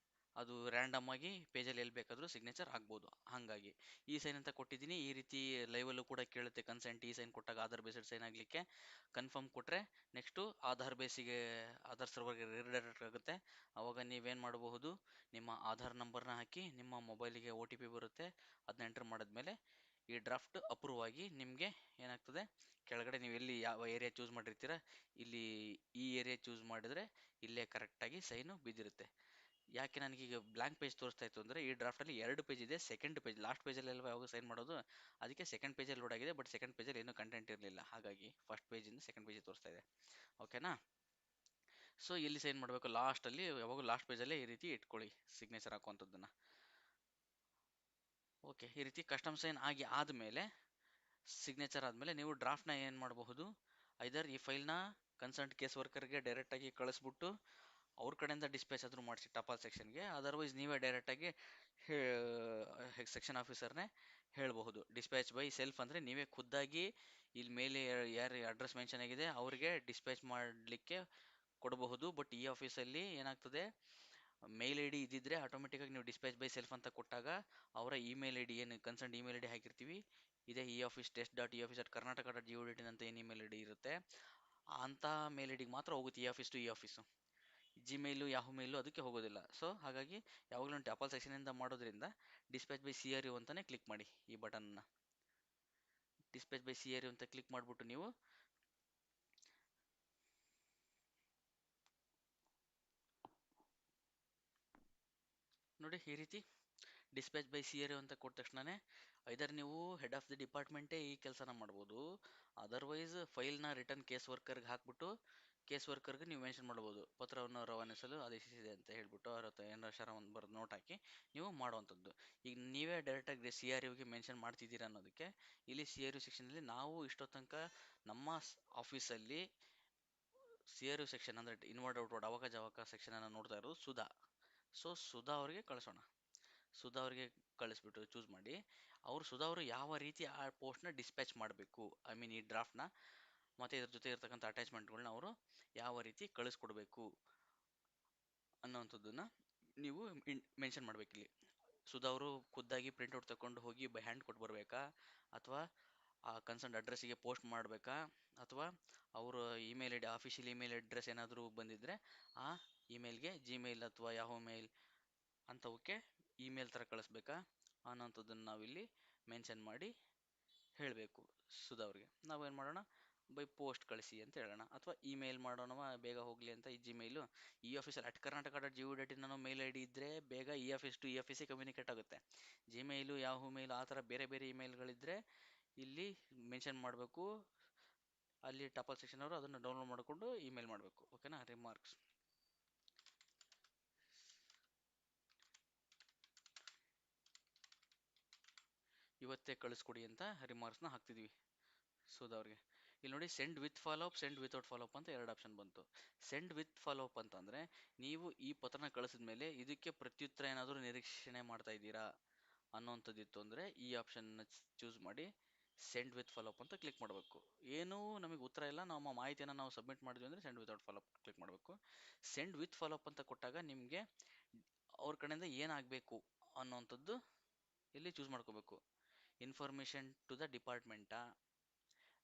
ಅದು ರ್ಯಾಂಡಮ್ ಆಗಿ ಪೇಜಲ್ಲಿ ಎಲ್ಲಿ ಬೇಕಾದರೂ ಸಿಗ್ನೇಚರ್ ಆಗ್ಬೋದು. ಹಾಗಾಗಿ ಈ ಸೈನ್ ಅಂತ ಕೊಟ್ಟಿದ್ದೀನಿ. ಈ ರೀತಿ ಲೈವಲ್ಲೂ ಕೂಡ ಕೇಳುತ್ತೆ ಕನ್ಸೆಂಟ್. ಈ ಸೈನ್ ಕೊಟ್ಟಾಗ ಆಧಾರ್ ಬೇಸ್ಡ್ ಸೈನ್ ಆಗಲಿಕ್ಕೆ ಕನ್ಫರ್ಮ್ ಕೊಟ್ಟರೆ ನೆಕ್ಸ್ಟು ಆಧಾರ್ ಬೇಸಿಗೆ ಆಧಾರ್ ಸರ್ವರ್ಗೆ ರಿಡೈರೆಕ್ಟ್ ಆಗುತ್ತೆ. ಆವಾಗ ನೀವೇನು ಮಾಡಬಹುದು, ನಿಮ್ಮ ಆಧಾರ್ ನಂಬರ್ನ ಹಾಕಿ ನಿಮ್ಮ ಮೊಬೈಲಿಗೆ OTP ಬರುತ್ತೆ, ಅದನ್ನ ಎಂಟರ್ ಮಾಡಿದ್ಮೇಲೆ ಈ ಡ್ರಾಫ್ಟ್ ಅಪ್ರೂವ್ ಆಗಿ ನಿಮಗೆ ಏನಾಗ್ತದೆ, ಕೆಳಗಡೆ ನೀವು ಎಲ್ಲಿ ಯಾವ ಏರಿಯಾ ಚೂಸ್ ಮಾಡಿರ್ತೀರ ಇಲ್ಲಿ ಈ ಏರಿಯಾ ಚೂಸ್ ಮಾಡಿದ್ರೆ ಇಲ್ಲೇ ಕರೆಕ್ಟಾಗಿ ಸೈನು ಬಿದ್ದಿರುತ್ತೆ. ಯಾಕೆ ನನಗೀಗ ಬ್ಲ್ಯಾಂಕ್ ಪೇಜ್ ತೋರಿಸ್ತಾ ಇತ್ತು ಅಂದರೆ ಈ ಡ್ರಾಫ್ಟಲ್ಲಿ 2 ಪೇಜ್ ಇದೆ. ಸೆಕೆಂಡ್ ಪೇಜ್ ಲಾಸ್ಟ್ ಪೇಜಲ್ಲಿ ಅಲ್ವಾ ಯಾವಾಗ ಸೈನ್ ಮಾಡೋದು, ಅದಕ್ಕೆ ಸೆಕೆಂಡ್ ಪೇಜಲ್ಲಿ ಲೋಡ್ ಆಗಿದೆ. ಬಟ್ ಸೆಕೆಂಡ್ ಪೇಜಲ್ಲಿ ಏನೂ ಕಂಟೆಂಟ್ ಇರಲಿಲ್ಲ, ಹಾಗಾಗಿ ಫಸ್ಟ್ ಪೇಜಿಂದ ಸೆಕೆಂಡ್ ಪೇಜಿಗೆ ತೋರಿಸ್ತಾ ಇದೆ. ಓಕೆನಾ. ಸೊ ಎಲ್ಲಿ ಸೈನ್ ಮಾಡಬೇಕು, ಲಾಸ್ಟಲ್ಲಿ, ಯಾವಾಗೂ ಲಾಸ್ಟ್ ಪೇಜಲ್ಲೇ ಈ ರೀತಿ ಇಟ್ಕೊಳ್ಳಿ ಸಿಗ್ನೇಚರ್ ಹಾಕುವಂಥದ್ದನ್ನು. ಓಕೆ, ಈ ರೀತಿ ಕಸ್ಟಮ್ ಸೈನ್ ಆಗಿ ಆದಮೇಲೆ, ಸಿಗ್ನೇಚರ್ ಆದಮೇಲೆ ನೀವು ಡ್ರಾಫ್ಟ್ನ ಏನು ಮಾಡಬಹುದು, ಐದರ್ ಈ ಫೈಲ್ನ ಕನ್ಸರ್ನ್ ಕೇಸ್ ವರ್ಕರ್ಗೆ ಡೈರೆಕ್ಟಾಗಿ ಕಳಿಸ್ಬಿಟ್ಟು ಅವ್ರ ಕಡೆಯಿಂದ ಡಿಸ್ಪ್ಯಾಚ್ ಆದರೂ ಮಾಡಿಸಿ ಟಪಾಲ್ ಸೆಕ್ಷನ್ಗೆ, ಅದರ್ವೈಸ್ ನೀವೇ ಡೈರೆಕ್ಟಾಗಿ ಸೆಕ್ಷನ್ ಆಫೀಸರ್ನೇ ಹೇಳಬಹುದು. ಡಿಸ್ಪ್ಯಾಚ್ ಬೈ ಸೆಲ್ಫ್ ಅಂದರೆ ನೀವೇ ಖುದ್ದಾಗಿ ಇಲ್ಲಿ ಮೇಲೆ ಯಾರು ಅಡ್ರೆಸ್ ಮೆನ್ಷನ್ ಆಗಿದೆ ಅವರಿಗೆ ಡಿಸ್ಪ್ಯಾಚ್ ಮಾಡಲಿಕ್ಕೆ ಕೊಡಬಹುದು. ಬಟ್ ಈ ಆಫೀಸಲ್ಲಿ ಏನಾಗ್ತದೆ, ಮೇಲ್ ಐ ಡಿ ಇದ್ದಿದ್ರೆ ಆಟೋಮೆಟಿಕ್ಕಾಗಿ ನೀವು ಡಿಸ್ಪ್ಯಾಚ್ ಬೈ ಸೆಲ್ಫ್ ಅಂತ ಕೊಟ್ಟಾಗ ಅವರ ಇಮೇಲ್ ಐ ಡಿ ಏನು ಕನ್ಸರ್ನ್ ಇಮೇಲ್ ಐ ಡಿ ಹಾಕಿರ್ತೀವಿ, ಇದೇ E office test dot E office at Karnataka dot G O D in ಅಂತ ಏನು ಇಮೇಲ್ ಐ ಡಿ ಇರುತ್ತೆ, ಅಂಥ ಮೇಲ್ ಐ ಡಿಗೆ ಮಾತ್ರ ಹೋಗುತ್ತೆ e office to e office. Gmail Yahoo mail ಅದಕ್ಕೆ ಹೋಗೋದಿಲ್ಲ. ಸೊ ಹಾಗಾಗಿ ಯಾವಾಗಲೂ ಟಪಾಲ್ ಸೆಕ್ಷನಿಂದ ಮಾಡೋದ್ರಿಂದ dispatch by C R U ಅಂತಲೇ ಕ್ಲಿಕ್ ಮಾಡಿ. ಈ ಬಟನ್ನ dispatch by C R U ಅಂತ ಕ್ಲಿಕ್ ಮಾಡಿಬಿಟ್ಟು ನೀವು ನೋಡಿ, ಈ ರೀತಿ dispatch by C R U ಅಂತ ಕೊಟ್ಟ ತಕ್ಷಣವೇ ಐದರ್ ನೀವು ಹೆಡ್ ಆಫ್ ದಿ ಡಿಪಾರ್ಟ್ಮೆಂಟೇ ಈ ಕೆಲಸನ ಮಾಡ್ಬೋದು, ಅದರ್ವೈಸ್ ಫೈಲ್ನ ರಿಟರ್ನ್ ಕೇಸ್ ವರ್ಕರ್ಗೆ ಹಾಕ್ಬಿಟ್ಟು ಕೇಸ್ ವರ್ಕರ್ಗೆ ನೀವು ಮೆನ್ಷನ್ ಮಾಡ್ಬೋದು, ಪತ್ರವನ್ನು ರವಾನಿಸಲು ಆದೇಶಿಸಿದೆ ಅಂತ ಹೇಳ್ಬಿಟ್ಟು ಅವ್ರ ಹತ್ರ ಏನಾರ ಶರ ಒಂದು ಬರೆದು ನೋಟ್ ಹಾಕಿ ನೀವು ಮಾಡುವಂಥದ್ದು. ಈಗ ನೀವೇ ಡೈರೆಕ್ಟಾಗಿ ಸಿ ಆರ್ ಯುಗೆ ಮೆನ್ಷನ್ ಮಾಡ್ತಿದ್ದೀರಾ ಅನ್ನೋದಕ್ಕೆ ಇಲ್ಲಿ ಸಿ ಆರ್ ಯು ಸೆಕ್ಷನಲ್ಲಿ ನಾವು ಇಷ್ಟೋ ತನಕ ನಮ್ಮ ಆಫೀಸಲ್ಲಿ ಸಿ ಆರ್ ಯು ಸೆಕ್ಷನ್ ಅಂದರೆ ಇನ್ವರ್ಡ್ ಔಟ್ವರ್ಡ್ ಅವಕ ಜವಕ ಸೆಕ್ಷನನ್ನು ನೋಡ್ತಾ ಇರೋದು ಸುಧಾ. ಸೊ ಸುಧಾ ಅವರಿಗೆ ಕಳಿಸೋಣ. ಸುಧಾ ಅವರಿಗೆ ಕಳಿಸ್ಬಿಟ್ಟು ಚೂಸ್ ಮಾಡಿ, ಸುಧಾ ಅವರು ಯಾವ ರೀತಿ ಆ ಪೋಸ್ಟ್ನ ಡಿಸ್ಪ್ಯಾಚ್ ಮಾಡಬೇಕು, ಐ ಮೀನ್ ಈ ಡ್ರಾಫ್ಟ್ನ ಮತ್ತು ಇದ್ರ ಜೊತೆ ಇರ್ತಕ್ಕಂಥ ಅಟ್ಯಾಚ್ಮೆಂಟ್ಗಳನ್ನ ಅವರು ಯಾವ ರೀತಿ ಕಳಿಸ್ಕೊಡ್ಬೇಕು ಅನ್ನೋವಂಥದ್ದನ್ನು ನೀವು ಮೆನ್ಷನ್ ಮಾಡಬೇಕಿಲ್ಲಿ. ಸುಧಾ ಅವರು ಖುದ್ದಾಗಿ ಪ್ರಿಂಟ್ಔಟ್ ತಗೊಂಡು ಹೋಗಿ ಬೈ ಹ್ಯಾಂಡ್ ಕೊಟ್ಟು ಬರಬೇಕಾ, ಅಥವಾ ಆ ಕನ್ಸರ್ನ್ ಅಡ್ರೆಸ್ಸಿಗೆ ಪೋಸ್ಟ್ ಮಾಡಬೇಕಾ, ಅಥವಾ ಅವರು email I D official email address ಏನಾದರೂ ಬಂದಿದ್ದರೆ ಆ ಇಮೇಲ್ಗೆ ಜಿಮೇಲ್ ಅಥವಾ ಯಾಹೋ ಮೇಲ್ ಅಂಥವಕ್ಕೆ ಇಮೇಲ್ ಥರ ಕಳಿಸ್ಬೇಕಾ ಅನ್ನೋಂಥದ್ದನ್ನು ನಾವಿಲ್ಲಿ ಮೆನ್ಷನ್ ಮಾಡಿ ಹೇಳಬೇಕು. ಸುಧಾ ಅವ್ರಿಗೆ ನಾವೇನು ಮಾಡೋಣ, ಬೈ ಪೋಸ್ಟ್ ಕಳಿಸಿ ಅಂತ ಹೇಳೋಣ, ಅಥವಾ ಇಮೇಲ್ ಮಾಡೋಣವ ಬೇಗ ಹೋಗಲಿ ಅಂತ. ಈ ಜಿಮೇಲು ಇ ಆಫೀಸಲ್ಲಿ at Karnataka dot G O dot in ಅನ್ನೋ ಮೇಲ್ ಐ ಡಿ ಇದ್ದರೆ ಬೇಗ ಇ ಆಫೀಸ್ ಟು ಇ ಆಫೀಸಿಗೆ ಕಮ್ಯುನಿಕೇಟ್ ಆಗುತ್ತೆ. ಜಿಮೇಲು ಯಾಹೂ ಮೇಲ್ ಆ ಥರ ಬೇರೆ ಬೇರೆ ಇಮೇಲ್ಗಳಿದ್ದರೆ ಇಲ್ಲಿ ಮೆನ್ಷನ್ ಮಾಡಬೇಕು, ಅಲ್ಲಿ ಟಪಾಲ್ ಸೆಕ್ಷನ್ ಅವರು ಅದನ್ನು ಡೌನ್ಲೋಡ್ ಮಾಡಿಕೊಂಡು ಇಮೇಲ್ ಮಾಡಬೇಕು. ಓಕೆನಾ. ರಿಮಾರ್ಕ್ಸ್ ಇವತ್ತೇ ಕಳಿಸ್ಕೊಡಿ ಅಂತ ರಿಮಾರ್ಕ್ಸ್ನ ಹಾಕ್ತಿದ್ವಿ ಸುಧಾ ಅವ್ರಿಗೆ. ಇಲ್ಲಿ ನೋಡಿ, send with follow up, send without follow up ಅಂತ ಎರಡು ಆಪ್ಷನ್ ಬಂತು. ಸೆಂಡ್ ವಿತ್ ಫಾಲೋಅಪ್ ಅಂತಂದರೆ ನೀವು ಈ ಪತ್ರನ ಕಳಿಸಿದ ಮೇಲೆ ಇದಕ್ಕೆ ಪ್ರತ್ಯುತ್ತರ ಏನಾದರೂ ನಿರೀಕ್ಷಣೆ ಮಾಡ್ತಾ ಇದ್ದೀರಾ ಅನ್ನೋವಂಥದ್ದಿತ್ತು ಅಂದರೆ ಈ ಆಪ್ಷನ್ನ ಚೂಸ್ ಮಾಡಿ ಸೆಂಡ್ ವಿತ್ ಫಾಲೋಅಪ್ ಅಂತ ಕ್ಲಿಕ್ ಮಾಡಬೇಕು. ಏನೂ ನಮಗೆ ಉತ್ತರ ಇಲ್ಲ, ನಮ್ಮ ಮಾಹಿತಿಯನ್ನು ನಾವು ಸಬ್ಮಿಟ್ ಮಾಡಿದ್ವಿ ಅಂದರೆ ಸೆಂಡ್ ವಿತೌಟ್ ಫಾಲೋಅಪ್ ಕ್ಲಿಕ್ ಮಾಡಬೇಕು. ಸೆಂಡ್ ವಿತ್ ಫಾಲೋಅಪ್ ಅಂತ ಕೊಟ್ಟಾಗ ನಿಮಗೆ ಅವ್ರ ಕಡೆಯಿಂದ ಏನಾಗಬೇಕು ಅನ್ನೋವಂಥದ್ದು ಇಲ್ಲಿ ಚೂಸ್ ಮಾಡ್ಕೋಬೇಕು. ಇನ್ಫಾರ್ಮೇಷನ್ ಟು ದ ಡಿಪಾರ್ಟ್ಮೆಂಟಾ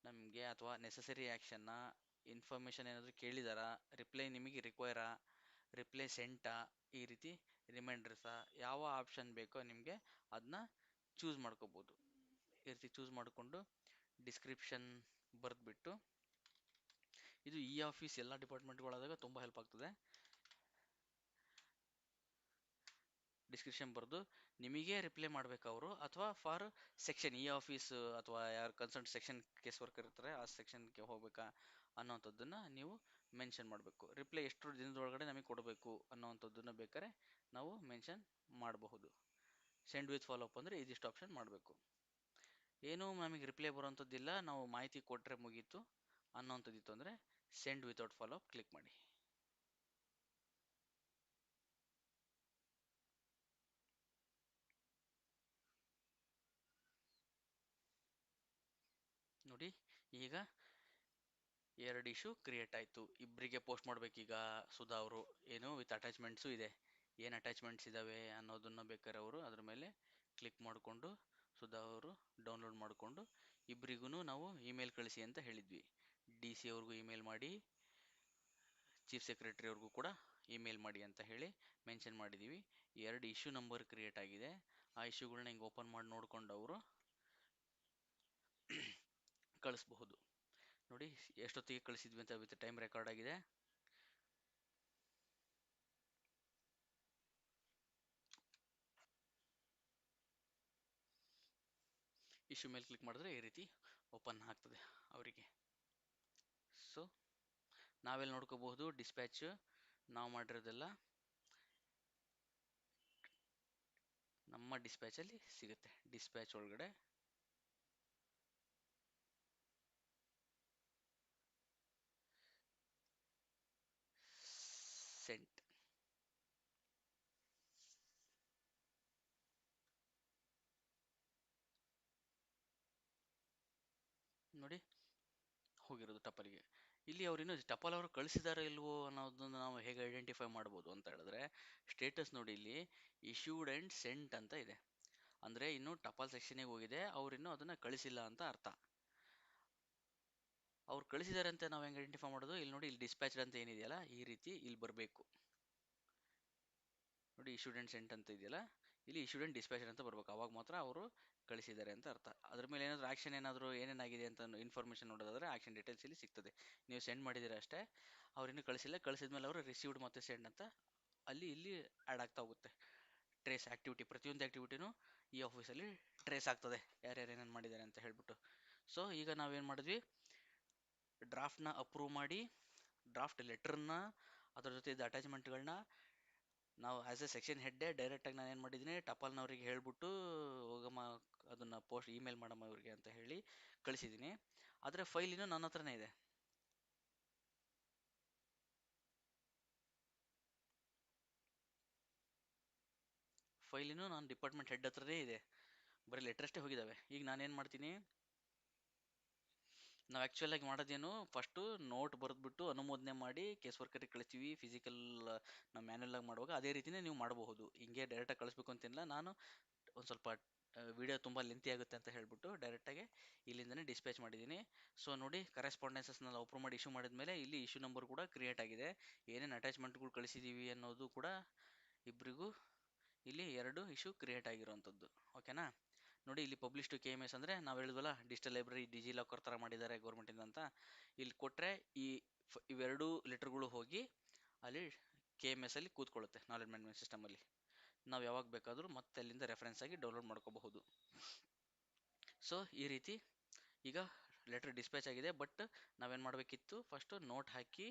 ನಮಗೆ, ಅಥವಾ ನೆಸಸರಿ ಆ್ಯಕ್ಷನ್ನ, ಇನ್ಫಾರ್ಮೇಷನ್ ಏನಾದರೂ ಕೇಳಿದಾರಾ, ರಿಪ್ಲೈ ನಿಮಗೆ ರಿಕ್ವೈರಾ, ರಿಪ್ಲೈ ಸೆಂಟಾ, ಈ ರೀತಿ ರಿಮೈಂಡರ್ಸಾ, ಯಾವ ಆಪ್ಷನ್ ಬೇಕೋ ನಿಮಗೆ ಅದನ್ನ ಚೂಸ್ ಮಾಡ್ಕೋಬೋದು. ಈ ರೀತಿ ಚೂಸ್ ಮಾಡಿಕೊಂಡು ಡಿಸ್ಕ್ರಿಪ್ಷನ್ ಬರೆದ್ಬಿಟ್ಟು, ಇದು ಈ ಆಫೀಸ್ ಎಲ್ಲ ಡಿಪಾರ್ಟ್ಮೆಂಟ್ಗಳಾದಾಗ ತುಂಬ ಹೆಲ್ಪ್ ಆಗ್ತದೆ. ಡಿಸ್ಕ್ರಿಪ್ಷನ್ ಬರೆದು ನಿಮಗೆ ರಿಪ್ಲೈ ಮಾಡಬೇಕು ಅವರು, ಅಥವಾ ಫಾರ್ ಸೆಕ್ಷನ್ ಈ ಆಫೀಸ್ ಅಥವಾ ಯಾರು ಕನ್ಸರ್ನ್ ಸೆಕ್ಷನ್ ಕೇಸ್ ವರ್ಕರ್ ಇರ್ತಾರೆ ಆ ಸೆಕ್ಷನ್ಗೆ ಹೋಗ್ಬೇಕಾ ಅನ್ನೋವಂಥದ್ದನ್ನು ನೀವು ಮೆನ್ಷನ್ ಮಾಡಬೇಕು. ರಿಪ್ಲೈ ಎಷ್ಟು ದಿನದೊಳಗಡೆ ನಮಗೆ ಕೊಡಬೇಕು ಅನ್ನೋವಂಥದ್ದನ್ನು ಬೇಕಾದ್ರೆ ನಾವು ಮೆನ್ಷನ್ ಮಾಡಬಹುದು. ಸೆಂಡ್ ವಿತ್ ಫಾಲೋಅಪ್ ಅಂದರೆ ಇದಿಷ್ಟು ಆಪ್ಷನ್ ಮಾಡಬೇಕು. ಏನೂ ನಮಗೆ ರಿಪ್ಲೈ ಬರೋವಂಥದ್ದಿಲ್ಲ, ನಾವು ಮಾಹಿತಿ ಕೊಟ್ಟರೆ ಮುಗೀತು ಅನ್ನೋವಂಥದ್ದಿತ್ತು ಅಂದರೆ ಸೆಂಡ್ ವಿತೌಟ್ ಫಾಲೋಅಪ್ ಕ್ಲಿಕ್ ಮಾಡಿ. ನೋಡಿ, ಈಗ ಎರಡು ಇಶ್ಯೂ ಕ್ರಿಯೇಟ್ ಆಯಿತು. ಇಬ್ಬರಿಗೆ ಪೋಸ್ಟ್ ಮಾಡಬೇಕೀಗ ಸುಧಾ ಅವರು, ಏನು ವಿತ್ ಅಟ್ಯಾಚ್ಮೆಂಟ್ಸು ಇದೆ. ಏನು ಅಟ್ಯಾಚ್ಮೆಂಟ್ಸ್ ಇದ್ದಾವೆ ಅನ್ನೋದನ್ನು ಬೇಕಾದ್ರೆ ಅವರು ಅದ್ರ ಮೇಲೆ ಕ್ಲಿಕ್ ಮಾಡಿಕೊಂಡು ಸುಧಾ ಅವರು ಡೌನ್ಲೋಡ್ ಮಾಡಿಕೊಂಡು, ಇಬ್ಬರಿಗೂ ನಾವು ಇಮೇಲ್ ಕಳಿಸಿ ಅಂತ ಹೇಳಿದ್ವಿ. ಡಿ ಸಿ ಅವ್ರಿಗೂ ಇಮೇಲ್ ಮಾಡಿ, ಚೀಫ್ ಸೆಕ್ರೆಟರಿ ಅವ್ರಿಗೂ ಕೂಡ ಇಮೇಲ್ ಮಾಡಿ ಅಂತ ಹೇಳಿ ಮೆನ್ಷನ್ ಮಾಡಿದ್ದೀವಿ. ಎರಡು ಇಶ್ಯೂ ನಂಬರ್ ಕ್ರಿಯೇಟ್ ಆಗಿದೆ. ಆ ಇಶ್ಯೂಗಳನ್ನ ಹಿಂಗೆ ಓಪನ್ ಮಾಡಿ ನೋಡ್ಕೊಂಡು ಅವರು ಕಳಿಸ್ಬಹುದು. ನೋಡಿ ಎಷ್ಟೊತ್ತಿಗೆ ಕಳಿಸಿದ್ವಿ ಅಂತ ವಿತ್ ಟೈಮ್ ರೆಕಾರ್ಡ್ ಆಗಿದೆ. ಇಶ್ಯೂ ಮೇಲೆ ಕ್ಲಿಕ್ ಮಾಡಿದ್ರೆ ಈ ರೀತಿ ಓಪನ್ ಆಗ್ತದೆ ಅವರಿಗೆ. ಸೊ ನಾವೆಲ್ಲಿ ನೋಡ್ಕೋಬಹುದು ಡಿಸ್ಪ್ಯಾಚ್ ನಾವು ಮಾಡಿರೋದೆಲ್ಲ ನಮ್ಮ ಡಿಸ್ಪ್ಯಾಚಲ್ಲಿ ಸಿಗುತ್ತೆ. ಡಿಸ್ಪ್ಯಾಚ್ ಒಳಗಡೆ ಸೆಂಟ್ ನೋಡಿ ಹೋಗಿರೋದು ಟಪಲ್ಗೆ. ಇಲ್ಲಿ ಅವ್ರಿನ್ನು ಟಪಲ್ ಅವರು ಕಳಿಸಿದಾರೋ ಇಲ್ವೋ ಅನ್ನೋದನ್ನ ನಾವು ಹೇಗೆ ಐಡೆಂಟಿಫೈ ಮಾಡ್ಬೋದು ಅಂತ ಹೇಳಿದ್ರೆ, ಸ್ಟೇಟಸ್ ನೋಡಿ ಇಲ್ಲಿ ಇಶ್ಯೂಡ್ ಆ್ಯಂಡ್ ಸೆಂಟ್ ಅಂತ ಇದೆ. ಅಂದರೆ ಇನ್ನು ಟಪಾಲ್ ಸೆಕ್ಷನಿಗೆ ಹೋಗಿದೆ, ಅವ್ರಿನ್ನೂ ಅದನ್ನು ಕಳಿಸಿಲ್ಲ ಅಂತ ಅರ್ಥ. ಅವ್ರು ಕಳಿಸಿದ್ದಾರೆ ಅಂತ ನಾವು ಹೆಂಗೆ ಐಡೆಂಟಿಫೈ ಮಾಡೋದು? ಇಲ್ಲಿ ನೋಡಿ, ಇಲ್ಲಿ ಡಿಸ್ಪ್ಯಾಚ್ಡ್ ಅಂತ ಏನಿದೆಯಲ್ಲ ಈ ರೀತಿ ಇಲ್ಲಿ ಬರಬೇಕು. ನೋಡಿ ಇಶ್ಯೂಡ್ ಆ್ಯಂಡ್ ಸೆಂಟ್ ಅಂತ ಇದೆಯಲ್ಲ, ಇಲ್ಲಿ ಇಶ್ಯೂಡ್ ಆ್ಯಂಡ್ ಡಿಸ್ಪ್ಯಾಚ್ಡ್ ಅಂತ ಬರಬೇಕು. ಅವಾಗ ಮಾತ್ರ ಅವರು ಕಳಿಸಿದ್ದಾರೆ ಅಂತ ಅರ್ಥ. ಅದ್ರ ಮೇಲೆ ಏನಾದರೂ ಆ್ಯಕ್ಷನ್ ಏನಾದರೂ ಏನೇನಾಗಿದೆ ಅಂತ ಇನ್ಫಾರ್ಮೇಷನ್ ನೋಡೋದಾದ್ರೆ ಆ್ಯಕ್ಷನ್ ಡೀಟೇಲ್ಸ್ ಇಲ್ಲಿ ಸಿಗ್ತದೆ. ನೀವು ಸೆಂಡ್ ಮಾಡಿದ್ದೀರಾ ಅಷ್ಟೇ, ಅವ್ರಿನ್ನೂ ಕಳಿಸಿಲ್ಲ. ಕಳಿಸಿದ್ಮೇಲೆ ಅವರು ರಿಸೀವ್ಡ್ ಮತ್ತು ಸೆಂಡ್ ಅಂತ ಇಲ್ಲಿ ಆ್ಯಡ್ ಆಗ್ತಾ ಹೋಗುತ್ತೆ. ಟ್ರೇಸ್ ಆ್ಯಕ್ಟಿವಿಟಿ, ಪ್ರತಿಯೊಂದು ಆ್ಯಕ್ಟಿವಿಟಿನೂ ಈ ಆಫೀಸಲ್ಲಿ ಟ್ರೇಸ್ ಆಗ್ತದೆ, ಯಾರ್ಯಾರು ಏನೇನು ಮಾಡಿದ್ದಾರೆ ಅಂತ ಹೇಳ್ಬಿಟ್ಟು. ಸೊ ಈಗ ನಾವೇನು ಮಾಡಿದ್ವಿ, ಡ್ರಾಫ್ಟ್ನ ಅಪ್ರೂವ್ ಮಾಡಿ ಡ್ರಾಫ್ಟ್ ಲೆಟ್ರನ್ನ ಅದ್ರ ಜೊತೆ ಇದ್ದ ಅಟ್ಯಾಚ್ಮೆಂಟ್ಗಳನ್ನ ನಾವು ಆ್ಯಸ್ ಎ ಸೆಕ್ಷನ್ ಹೆಡ್ಡೇ ಡೈರೆಕ್ಟಾಗಿ ನಾನು ಏನು ಮಾಡಿದ್ದೀನಿ, ಟಪಾಲ್ನವ್ರಿಗೆ ಹೇಳ್ಬಿಟ್ಟು ಹೋಗಮ್ಮ ಅದನ್ನು ಪೋಸ್ಟ್ ಇಮೇಲ್ ಮಾಡಮ್ಮ ಇವ್ರಿಗೆ ಅಂತ ಹೇಳಿ ಕಳಿಸಿದ್ದೀನಿ. ಆದರೆ ಫೈಲ್ ಇನ್ನೂ ನನ್ನ ಹತ್ರನೇ ಇದೆ. ಫೈಲ್ ಇನ್ನೂ ನಾನು ಡಿಪಾರ್ಟ್ಮೆಂಟ್ ಹೆಡ್ ಹತ್ರನೇ ಇದೆ, ಬರೀ ಲೆಟರ್ ಅಷ್ಟೇ ಹೋಗಿದ್ದಾವೆ. ಈಗ ನಾನೇನು ಮಾಡ್ತೀನಿ, ನಾವು ಆ್ಯಕ್ಚುಲಾಗಿ ಮಾಡೋದೇನು, ಫಸ್ಟು ನೋಟ್ ಬರೆದ್ಬಿಟ್ಟು ಅನುಮೋದನೆ ಮಾಡಿ ಕೇಸ್ ವರ್ಕರಿಗೆ ಕಳಿಸ್ತೀವಿ. ಫಿಸಿಕಲ್ ನಾವು ಮ್ಯಾನ್ಯಲಾಗಿ ಮಾಡುವಾಗ ಅದೇ ರೀತಿಯೇ ನೀವು ಮಾಡಬಹುದು. ಹಿಂಗೆ ಡೈರೆಕ್ಟಾಗಿ ಕಳಿಸ್ಬೇಕು ಅಂತಿಲ್ಲ. ನಾನು ಒಂದು ಸ್ವಲ್ಪ ವಿಡಿಯೋ ತುಂಬ ಲೆಂತಿ ಆಗುತ್ತೆ ಅಂತ ಹೇಳ್ಬಿಟ್ಟು ಡೈರೆಕ್ಟಾಗಿ ಇಲ್ಲಿಂದನೇ ಡಿಸ್ಪ್ಯಾಚ್ ಮಾಡಿದ್ದೀನಿ. ಸೊ ನೋಡಿ, ಕರೆಸ್ಪಾಂಡೆನ್ಸಸ್ನೆಲ್ಲ ಅಪ್ರೂವ್ ಮಾಡಿ ಇಶ್ಯೂ ಮಾಡಿದ್ಮೇಲೆ ಇಲ್ಲಿ ಇಶ್ಯೂ ನಂಬರ್ ಕೂಡ ಕ್ರಿಯೇಟ್ ಆಗಿದೆ. ಏನೇನು ಅಟ್ಯಾಚ್ಮೆಂಟ್ಗಳು ಕಳಿಸಿದ್ದೀವಿ ಅನ್ನೋದು ಕೂಡ ಇಬ್ಬರಿಗೂ ಇಲ್ಲಿ 2 ಇಶ್ಯೂ ಕ್ರಿಯೇಟ್ ಆಗಿರುವಂಥದ್ದು. ಓಕೆನಾ? ನೋಡಿ ಇಲ್ಲಿ ಪಬ್ಲಿಷ್ ಟು KMS ಅಂದರೆ ನಾವು ಹೇಳಿದ್ವಲ್ಲ, ಡಿಜಿಟಲ್ ಲೈಬ್ರರಿ ಡಿಜಿ ಲಾಕರ್ ಥರ ಮಾಡಿದ್ದಾರೆ ಗೌರ್ಮೆಂಟಿಂದ ಅಂತ. ಇಲ್ಲಿ ಕೊಟ್ಟರೆ ಇವೆರಡು ಲೆಟರ್ಗಳು ಹೋಗಿ ಅಲ್ಲಿ KMS ಅಲ್ಲಿ ಕೂತ್ಕೊಳ್ಳುತ್ತೆ, ನಾಲೆಡ್ಜ್ ಮ್ಯಾನೇಜ್ಮೆಂಟ್ ಸಿಸ್ಟಮಲ್ಲಿ. ನಾವು ಯಾವಾಗ ಬೇಕಾದರೂ ಮತ್ತೆ ಅಲ್ಲಿಂದ ರೆಫರೆನ್ಸ್ ಆಗಿ ಡೌನ್ಲೋಡ್ ಮಾಡ್ಕೋಬಹುದು. ಸೊ ಈ ರೀತಿ ಈಗ ಲೆಟರ್ ಡಿಸ್ಪ್ಯಾಚ್ ಆಗಿದೆ. ಬಟ್ ನಾವೇನು ಮಾಡಬೇಕಿತ್ತು, ಫಸ್ಟು ನೋಟ್ ಹಾಕಿ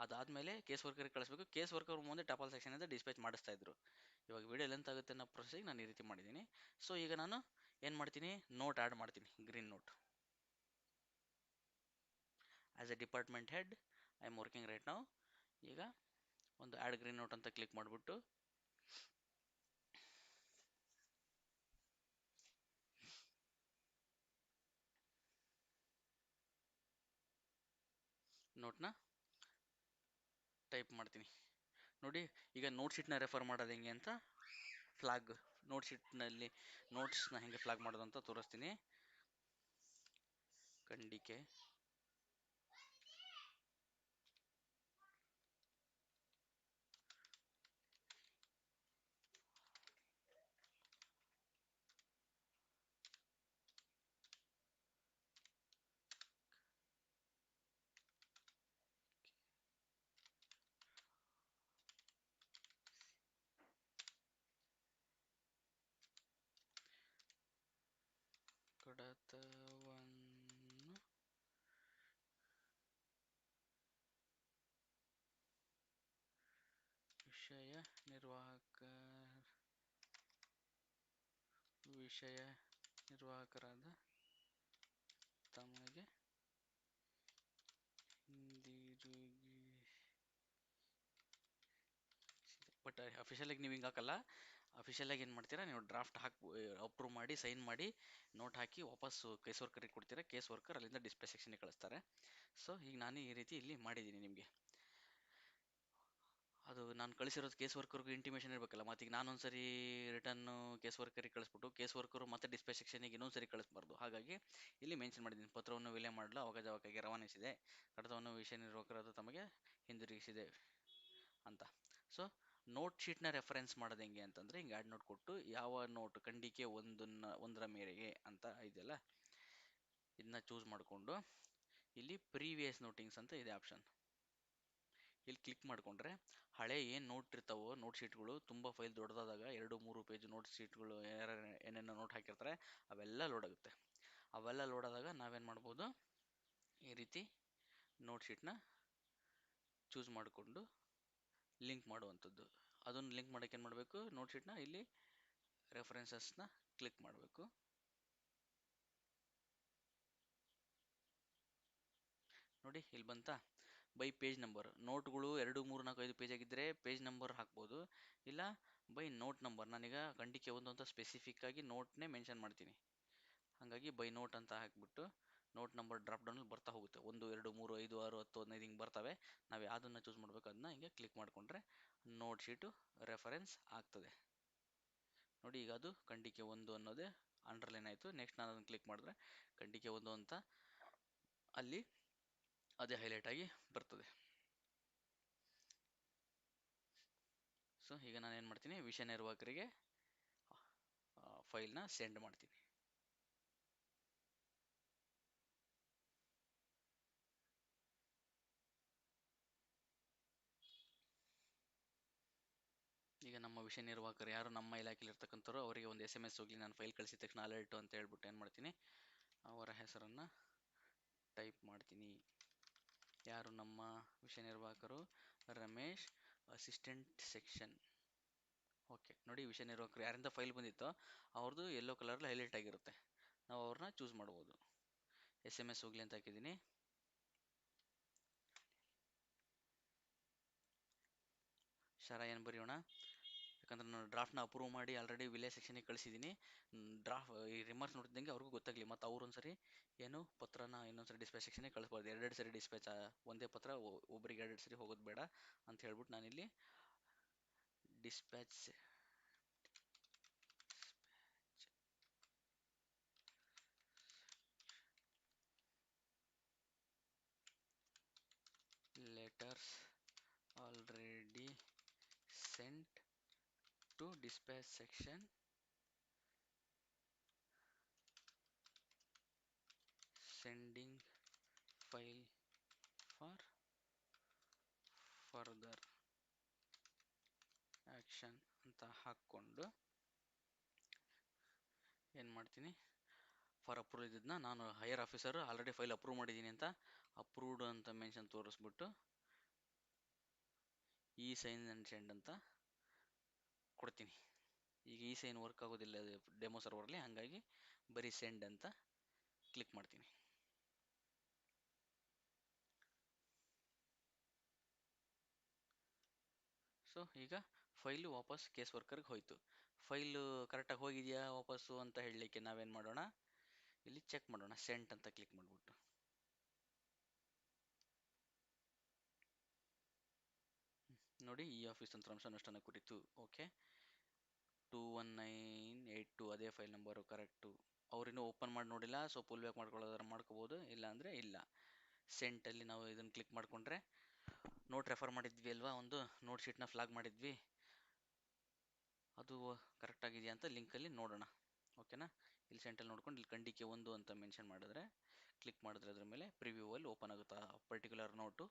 ಅದಾದಮೇಲೆ ಕೇಸ್ ವರ್ಕರಿಗೆ ಕಳಿಸ್ಬೇಕು. ಕೇಸ್ ವರ್ಕರ್ ಮುಂದೆ ಟಪಾಲ್ ಸೆಕ್ಷನಿಂದ ಡಿಸ್ಪ್ಯಾಚ್ ಮಾಡಿಸ್ತಾ ಇದ್ರು. ಇವಾಗ ವಿಡಿಯೋ ಲೆಂತ್ ಆಗುತ್ತೆ ಅನ್ನೋ ಪ್ರೊಸೆಸಿಗೆ ನಾನು ಈ ರೀತಿ ಮಾಡಿದ್ದೀನಿ. ಸೊ ಈಗ ನಾನು ಏನು ಮಾಡ್ತೀನಿ, ನೋಟ್ ಆ್ಯಡ್ ಮಾಡ್ತೀನಿ, green note. As A department head I am working right ನಾವು. ಈಗ ಒಂದು ಆ್ಯಡ್ ಗ್ರೀನ್ ನೋಟ್ ಅಂತ ಕ್ಲಿಕ್ ಮಾಡಿಬಿಟ್ಟು ನೋಟ್ನ ಟೈಪ್ ಮಾಡ್ತೀನಿ. ನೋಡಿ ಈಗ ನೋಟ್ ಶೀಟ್ನ ರೆಫರ್ ಮಾಡೋದು ಹೆಂಗೆ ಅಂತ, ಫ್ಲಾಗ್ ನೋಟ್ ಶೀಟ್ನಲ್ಲಿ ನೋಟ್ಸ್ನ ಹೆಂಗೆ ಫ್ಲಾಗ್ ಮಾಡೋದು ಅಂತ ತೋರಿಸ್ತೀನಿ. ಖಂಡಿಕೆ ಕಡತವನ್ನು ವಿಷಯ ನಿರ್ವಾಹಕರಾದ ತಮಗೆ ಹಿಂದಿರುಗಿಸಿದೆ. ಬಟ್ ಅಫಿಷಿಯಲಾಗಿ ನೀವು ಹಿಂಗೆ ಹಾಕಲ್ಲ. ಅಫಿಷಿಯಲಾಗಿ ಏನು ಮಾಡ್ತೀರಾ, ನೀವು ಡ್ರಾಫ್ಟ್ ಅಪ್ರೂವ್ ಮಾಡಿ ಸೈನ್ ಮಾಡಿ ನೋಟ್ ಹಾಕಿ ವಾಪಸ್ಸು ಕೇಸ್ ವರ್ಕರಿಗೆ ಕೊಡ್ತೀರಾ. ಕೇಸ್ ವರ್ಕರ್ ಅಲ್ಲಿಂದ ಡಿಸ್ಪ್ಲೇ ಸೆಕ್ಷನ್ಗೆ ಕಳಿಸ್ತಾರೆ. ಸೊ ಈಗ ನಾನು ಈ ರೀತಿ ಇಲ್ಲಿ ಮಾಡಿದ್ದೀನಿ ನಿಮಗೆ. ಅದು ನಾನು ಕಳಿಸಿರೋದು ಕೇಸ್ ವರ್ಕರ್ಗೂ ಇಂಟಿಮೇಷನ್ ಇರಬೇಕಲ್ಲ. ಮತ್ತು ಈಗ ನಾನೊಂದ್ಸರಿ ರಿಟರ್ನು ಕೇಸ್ ವರ್ಕರಿಗೆ ಕಳಿಸ್ಬಿಟ್ಟು ಕೇಸ್ ವರ್ಕರು ಮತ್ತೆ ಡಿಸ್ಪ್ಲೇ ಸೆಕ್ಷನಿಗೆ ಇನ್ನೊಂದ್ಸರಿ ಕಳಿಸ್ಬಾರ್ದು. ಹಾಗಾಗಿ ಇಲ್ಲಿ ಮೆನ್ಷನ್ ಮಾಡಿದ್ದೀನಿ, ಪತ್ರವನ್ನು ವಿಲೆ ಮಾಡಲು ಅವಕಾಶವಾಗಿ ರವಾನಿಸಿದೆ, ಕಡತವನ್ನು ವಿಷಯ ನಿರ್ವಾಹಕರಾದ ತಮಗೆ ಹಿಂದಿರುಗಿಸಿದೆ ಅಂತ. ಸೊ ನೋಟ್ ಶೀಟ್ನ ರೆಫರೆನ್ಸ್ ಮಾಡೋದು ಹೆಂಗೆ ಅಂತಂದರೆ, ಹಿಂಗೆ ಆ್ಯಡ್ ನೋಟ್ ಕೊಟ್ಟು ಯಾವ ನೋಟ್ ಖಂಡಿಕೆ ಒಂದರ ಮೇರೆಗೆ ಅಂತ ಇದೆಯಲ್ಲ, ಇದನ್ನ ಚೂಸ್ ಮಾಡಿಕೊಂಡು ಇಲ್ಲಿ ಪ್ರೀವಿಯಸ್ ನೋಟಿಂಗ್ಸ್ ಅಂತ ಇದೆ ಆಪ್ಷನ್. ಇಲ್ಲಿ ಕ್ಲಿಕ್ ಮಾಡಿಕೊಂಡ್ರೆ ಹಳೆ ಏನು ನೋಟ್ ಇರ್ತಾವೋ, ನೋಟ್ ಶೀಟ್ಗಳು ತುಂಬ ಫೈಲ್ ದೊಡ್ಡದಾದಾಗ 2-3 ಪೇಜ್ ನೋಟ್ ಶೀಟ್ಗಳು ಏನೇನೋ ನೋಟ್ ಹಾಕಿರ್ತಾರೆ ಅವೆಲ್ಲ ಲೋಡ್ ಆಗುತ್ತೆ. ಅವೆಲ್ಲ ಲೋಡ್ ಆದಾಗ ನಾವೇನು ಮಾಡ್ಬೋದು, ಈ ರೀತಿ ನೋಟ್ ಶೀಟ್ನ ಚೂಸ್ ಮಾಡಿಕೊಂಡು ಲಿಂಕ್ ಮಾಡುವಂಥದ್ದು. ಅದನ್ನು ಲಿಂಕ್ ಮಾಡೋಕ್ಕೆ ಏನು ಮಾಡಬೇಕು, ನೋಟ್ ಶೀಟ್ನ ಇಲ್ಲಿ ರೆಫರೆನ್ಸಸ್ನ ಕ್ಲಿಕ್ ಮಾಡಬೇಕು. ನೋಡಿ ಇಲ್ಲಿ ಬಂತಾ, ಬೈ ಪೇಜ್ ನಂಬರ್. ನೋಟ್ಗಳು 2, 3, 4, 5 ಪೇಜ್ ಆಗಿದ್ದರೆ ಪೇಜ್ ನಂಬರ್ ಹಾಕ್ಬೋದು, ಇಲ್ಲ ಬೈ ನೋಟ್ ನಂಬರ್. ನಾನೀಗ ಖಂಡಿಕೆ 1 ಅಂತ ಸ್ಪೆಸಿಫಿಕ್ ಆಗಿ ನೋಟ್ನೇ ಮೆನ್ಷನ್ ಮಾಡ್ತೀನಿ. ಹಾಗಾಗಿ ಬೈ ನೋಟ್ ಅಂತ ಹಾಕ್ಬಿಟ್ಟು ನೋಟ್ ನಂಬರ್ ಡ್ರಾಪ್ ಡೌನಲ್ಲಿ ಬರ್ತಾ ಹೋಗುತ್ತೆ. 1, 2, 3, 5, 6, 10, 15 ಹಿಂಗೆ ಬರ್ತವೆ. ನಾವು ಯಾವುದನ್ನು ಚೂಸ್ ಮಾಡಬೇಕು ಅದನ್ನ ಹಿಂಗೆ ಕ್ಲಿಕ್ ಮಾಡಿಕೊಂಡ್ರೆ ನೋಟ್ ಶೀಟು ರೆಫರೆನ್ಸ್ ಆಗ್ತದೆ. ನೋಡಿ ಈಗ ಅದು ಖಂಡಿಕೆ 1 ಅನ್ನೋದೇ ಅಂಡರ್ಲೈನ್ ಆಯಿತು. ನೆಕ್ಸ್ಟ್ ನಾನು ಅದನ್ನು ಕ್ಲಿಕ್ ಮಾಡಿದ್ರೆ ಖಂಡಿಕೆ 1 ಅಂತ ಅಲ್ಲಿ ಅದೇ ಹೈಲೈಟ್ ಆಗಿ ಬರ್ತದೆ. ಸೊ ಈಗ ನಾನು ಏನು ಮಾಡ್ತೀನಿ, ವಿಷಯ ನಿರ್ವಾಹಕರಿಗೆ ಫೈಲ್ನ ಸೆಂಡ್ ಮಾಡ್ತೀನಿ. ಈಗ ನಮ್ಮ ವಿಷಯ ನಿರ್ವಾಹಕರು ಯಾರು ನಮ್ಮ ಇಲಾಖೆಯಲ್ಲಿ ಇರ್ತಕ್ಕಂಥವ್ರು ಅವರಿಗೆ ಒಂದು SMS ಹೋಗಲಿ, ನಾನು ಫೈಲ್ ಕಳಿಸಿದ ತಕ್ಷಣ ಅಲರ್ಟು ಅಂತ ಹೇಳ್ಬಿಟ್ಟು ಏನು ಮಾಡ್ತೀನಿ, ಅವರ ಹೆಸರನ್ನು ಟೈಪ್ ಮಾಡ್ತೀನಿ. ಯಾರು ನಮ್ಮ ವಿಷಯ ನಿರ್ವಾಹಕರು, ರಮೇಶ್, ಅಸಿಸ್ಟೆಂಟ್ ಸೆಕ್ಷನ್. ಓಕೆ, ನೋಡಿ ವಿಷಯ ನಿರ್ವಾಹಕರು ಯಾರಿಂದ ಫೈಲ್ ಬಂದಿತ್ತೋ ಅವ್ರದ್ದು ಯೆಲ್ಲೋ ಕಲರಲ್ಲಿ ಹೈಲೈಟ್ ಆಗಿರುತ್ತೆ. ನಾವು ಅವ್ರನ್ನ ಚೂಸ್ ಮಾಡ್ಬೋದು. SMS ಹೋಗಲಿ ಅಂತ ಹಾಕಿದ್ದೀನಿ. ಶರ ಏನು ಬರೆಯೋಣ, ಯಾಕಂದ್ರೆ ನಾನು ಡ್ರಾಫ್ಟ್ನ ಅಪ್ರೂವ್ ಮಾಡಿ ಆಲ್ರೆಡಿ ವಿಲೇಜ್ ಸೆಕ್ಷನಿಗೆ ಕಳಿಸಿದ್ದೀನಿ. ಡ್ರಾಫ್ಟ್ ಈ ರಿಮಾರ್ಕ್ಸ್ ನೋಡ್ತಿದ್ದಂಗೆ ಅವ್ರಿಗೂ ಗೊತ್ತಾಗಲಿ, ಮತ್ತು ಅವ್ರು ಒಂದ್ಸರಿ ಏನು ಪತ್ರನ ಇನ್ನೊಂದ್ಸರಿ ಡಿಸ್ಪ್ಯಾಚ್ ಸೆಕ್ಷನಿಗೆ ಕಳಿಸ್ಬಾರ್ದು. 2 ಸರಿ ಡಿಸ್ಪ್ಯಾಚ್, ಒಂದೇ ಪತ್ರ ಒಬ್ಬರಿಗೆ 2 ಸರಿ ಹೋಗೋದು ಬೇಡ ಅಂತ ಹೇಳ್ಬಿಟ್ಟು ನಾನಿಲ್ಲಿ dispatch letters already sent to dispatch section sending file for further action ಅಂತ ಹಾಕ್ಕೊಂಡು ಏನು ಮಾಡ್ತೀನಿ, ಫಾರ್ ಅಪ್ರೂವ್ ಇದ್ದದನ್ನ ನಾನು higher officer already file approve ಮಾಡಿದ್ದೀನಿ ಅಂತ ಅಪ್ರೂವ್ಡ್ ಅಂತ ಮೆನ್ಷನ್ ತೋರಿಸ್ಬಿಟ್ಟು ಈ ಸೈನ್ ಆ್ಯಂಡ್ ಸೆಂಡ್ ಅಂತ ಕೊಡ್ತೀನಿ. ಈಗ ಈ ಸೈನ್ ವರ್ಕ್ ಆಗೋದಿಲ್ಲ ಡೆಮೋ ಸರ್ವರ್ಲಿ, ಹಾಗಾಗಿ ಬರೀ ಸೆಂಡ್ ಅಂತ ಕ್ಲಿಕ್ ಮಾಡ್ತೀನಿ. ಸೊ ಈಗ ಫೈಲು ವಾಪಸ್ ಕೇಸ್ ವರ್ಕರ್ಗೆ ಹೋಯಿತು. ಫೈಲು ಕರೆಕ್ಟಾಗಿ ಹೋಗಿದೆಯಾ ವಾಪಸ್ಸು ಅಂತ ಹೇಳಲಿಕ್ಕೆ ನಾವೇನು ಮಾಡೋಣ, ಇಲ್ಲಿ ಚೆಕ್ ಮಾಡೋಣ. ಸೆಂಟ್ ಅಂತ ಕ್ಲಿಕ್ ಮಾಡಿಬಿಟ್ಟು ನೋಡಿ, ಈ ಆಫೀಸ್ ತಂತ್ರಾಂಶ ಅನುಷ್ಠಾನ ಕುರಿತು ಓಕೆ 21982 ಅದೇ ಫೈಲ್ ನಂಬರು ಕರೆಕ್ಟು. ಅವ್ರಿನ್ನೂ ಓಪನ್ ಮಾಡಿ ನೋಡಿಲ್ಲ, ಸೊ ಪುಲ್ ಬ್ಯಾಕ್ ಮಾಡ್ಕೊಳ್ಳೋದಾದ್ರೆ ಮಾಡ್ಕೋಬೋದು, ಇಲ್ಲ ಅಂದರೆ ಇಲ್ಲ. ಸೆಂಟಲ್ಲಿ ನಾವು ಇದನ್ನು ಕ್ಲಿಕ್ ಮಾಡಿಕೊಂಡ್ರೆ ನೋಟ್ ರೆಫರ್ ಮಾಡಿದ್ವಿ ಅಲ್ವಾ, ಒಂದು ನೋಟ್ ಶೀಟ್ನ ಫ್ಲಾಗ್ ಮಾಡಿದ್ವಿ, ಅದು ಕರೆಕ್ಟ್ ಆಗಿದೆಯಾ ಅಂತ ಲಿಂಕಲ್ಲಿ ನೋಡೋಣ. ಓಕೆನಾ, ಇಲ್ಲಿ ಸೆಂಟಲ್ಲಿ ನೋಡ್ಕೊಂಡು ಇಲ್ಲಿ ಖಂಡಿಕೆ 1 ಅಂತ ಮೆನ್ಷನ್ ಮಾಡಿದ್ರೆ ಕ್ಲಿಕ್ ಮಾಡಿದ್ರೆ ಅದ್ರ ಮೇಲೆ ಪ್ರಿವ್ಯೂ ಅಲ್ಲಿ ಓಪನ್ ಆಗುತ್ತೆ. ಆ ಪರ್ಟಿಕ್ಯುಲರ್ ನೋಟು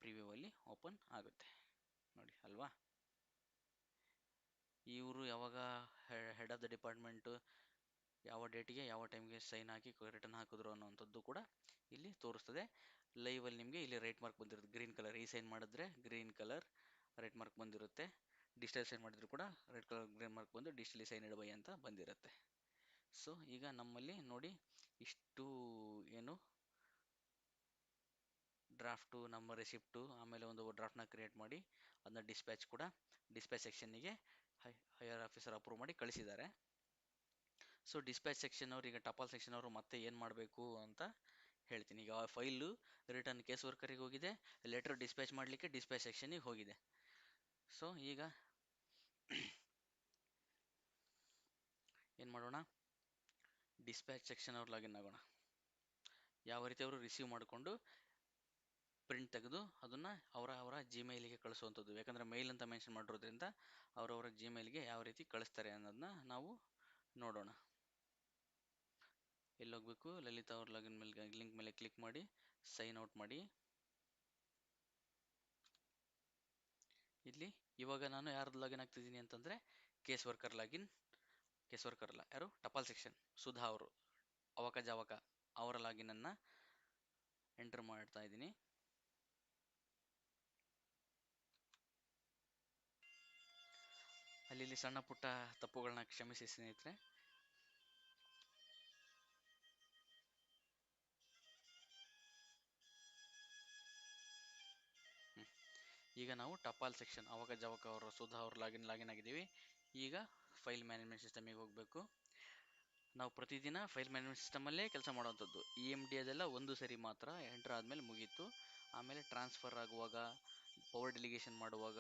ಪ್ರಿವ್ಯೂ ಅಲ್ಲಿ ಓಪನ್ ಆಗುತ್ತೆ. ನೋಡಿ ಅಲ್ವಾ, ಇವರು ಯಾವಾಗ ಹೆಡ್ ಆಫ್ ದ ಡಿಪಾರ್ಟ್ಮೆಂಟು ಯಾವ ಡೇಟಿಗೆ ಯಾವ ಟೈಮ್ಗೆ ಸೈನ್ ಹಾಕಿ ರಿಟರ್ನ್ ಹಾಕಿದ್ರು ಅನ್ನೋವಂಥದ್ದು ಕೂಡ ಇಲ್ಲಿ ತೋರಿಸ್ತದೆ. ಲೈವಲ್ಲಿ ನಿಮಗೆ ಇಲ್ಲಿ ರೈಟ್ ಮಾರ್ಕ್ ಬಂದಿರುತ್ತೆ ಗ್ರೀನ್ ಕಲರ್. ಈ ಸೈನ್ ಮಾಡಿದ್ರೆ ಗ್ರೀನ್ ಕಲರ್ ರೈಟ್ ಮಾರ್ಕ್ ಬಂದಿರುತ್ತೆ, ಡಿಜಿಟಲ್ ಸೈನ್ ಮಾಡಿದ್ರು ಕೂಡ ರೆಡ್ ಕಲರ್ ಗ್ರೀನ್ ಮಾರ್ಕ್ ಬಂದು ಡಿಜಿಟಲಿ ಸೈನ್ಡ್ ಬೈ ಅಂತ ಬಂದಿರುತ್ತೆ. ಸೊ ಈಗ ನಮ್ಮಲ್ಲಿ ನೋಡಿ ಇಷ್ಟು ಏನು ಡ್ರಾಫ್ಟು, ನಮ್ಮ ರೆಸಿಪ್ಟು, ಆಮೇಲೆ ಒಂದು ಡ್ರಾಫ್ಟ್ನ ಕ್ರಿಯೇಟ್ ಮಾಡಿ ಅದನ್ನ ಡಿಸ್ಪ್ಯಾಚ್ ಕೂಡ ಡಿಸ್ಪ್ಯಾಚ್ ಸೆಕ್ಷನ್ನಿಗೆ ಹೈಯರ್ ಆಫೀಸರ್ ಅಪ್ರೂವ್ ಮಾಡಿ ಕಳಿಸಿದ್ದಾರೆ. ಸೊ ಡಿಸ್ಪ್ಯಾಚ್ ಸೆಕ್ಷನ್ ಅವರು ಈಗ ಟಪಾಲ್ ಸೆಕ್ಷನ್ ಅವರು ಮತ್ತೆ ಏನು ಮಾಡಬೇಕು ಅಂತ ಹೇಳ್ತೀನಿ. ಈಗ ಫೈಲು ರಿಟರ್ನ್ ಕೇಸ್ ವರ್ಕರಿಗೆ ಹೋಗಿದೆ, ಲೆಟರ್ ಡಿಸ್ಪ್ಯಾಚ್ ಮಾಡಲಿಕ್ಕೆ ಡಿಸ್ಪ್ಯಾಚ್ ಸೆಕ್ಷನಿಗೆ ಹೋಗಿದೆ. ಸೊ ಈಗ ಏನು ಮಾಡೋಣ, ಡಿಸ್ಪ್ಯಾಚ್ ಸೆಕ್ಷನ್ ಅವ್ರು ಲಾಗಿನ್ ಆಗೋಣ. ಯಾವ ರೀತಿ ಅವರು ರಿಸೀವ್ ಮಾಡಿಕೊಂಡು ಪ್ರಿಂಟ್ ತೆಗೆದು ಅದನ್ನು ಅವರ ಜಿಮೇಲಿಗೆ ಕಳಿಸುವಂಥದ್ದು. ಯಾಕಂದರೆ ಮೇಲ್ ಅಂತ ಮೆನ್ಷನ್ ಮಾಡಿರೋದ್ರಿಂದ ಅವರವರ ಜಿಮೇಲ್ಗೆ ಯಾವ ರೀತಿ ಕಳಿಸ್ತಾರೆ ಅನ್ನೋದನ್ನ ನಾವು ನೋಡೋಣ. ಎಲ್ಲಿ ಹೋಗಬೇಕು, ಲಲಿತಾ ಅವ್ರ ಲಾಗಿನ್ ಮೇಲೆ ಲಿಂಕ್ ಮೇಲೆ ಕ್ಲಿಕ್ ಮಾಡಿ ಸೈನ್ ಔಟ್ ಮಾಡಿ. ಇಲ್ಲಿ ಇವಾಗ ನಾನು ಯಾರ್ದು ಲಾಗಿನ್ ಆಗ್ತಿದ್ದೀನಿ ಅಂತಂದರೆ case worker login, case worker ಅಲ್ಲ, ಯಾರು ಟಪಾಲ್ ಸೆಕ್ಷನ್ ಸುಧಾ ಅವರು ಅವಕ ಜಾವಕ ಅವರ ಲಾಗಿನನ್ನು ಎಂಟರ್ ಮಾಡ್ತಾ ಇದ್ದೀನಿ. ಇಲ್ಲಿ ಸಣ್ಣ ಪುಟ್ಟ ತಪ್ಪುಗಳನ್ನ ಕ್ಷಮಿಸಿ ಸ್ನೇಹಿತರೆ. ಈಗ ನಾವು ಟಪಾಲ್ ಸೆಕ್ಷನ್ ಅವಾಗ ಜವಕ ಅವರು ಸುಧಾ ಅವರು ಲಾಗಿನ್ ಆಗಿದ್ದೀವಿ. ಈಗ ಫೈಲ್ ಮ್ಯಾನೇಜ್ಮೆಂಟ್ ಸಿಸ್ಟಮಿಗೆ ಹೋಗಬೇಕು. ನಾವು ಪ್ರತಿದಿನ ಫೈಲ್ ಮ್ಯಾನೇಜ್ಮೆಂಟ್ ಸಿಸ್ಟಮಲ್ಲೇ ಕೆಲಸ ಮಾಡುವಂಥದ್ದು. EMD ಅದೆಲ್ಲ ಒಂದು ಸರಿ ಮಾತ್ರ ಎಂಟರ್ ಆದಮೇಲೆ ಮುಗೀತು. ಆಮೇಲೆ ಟ್ರಾನ್ಸ್ಫರ್ ಆಗುವಾಗ, ಪವರ್ ಡೆಲಿಗೇಷನ್ ಮಾಡುವಾಗ,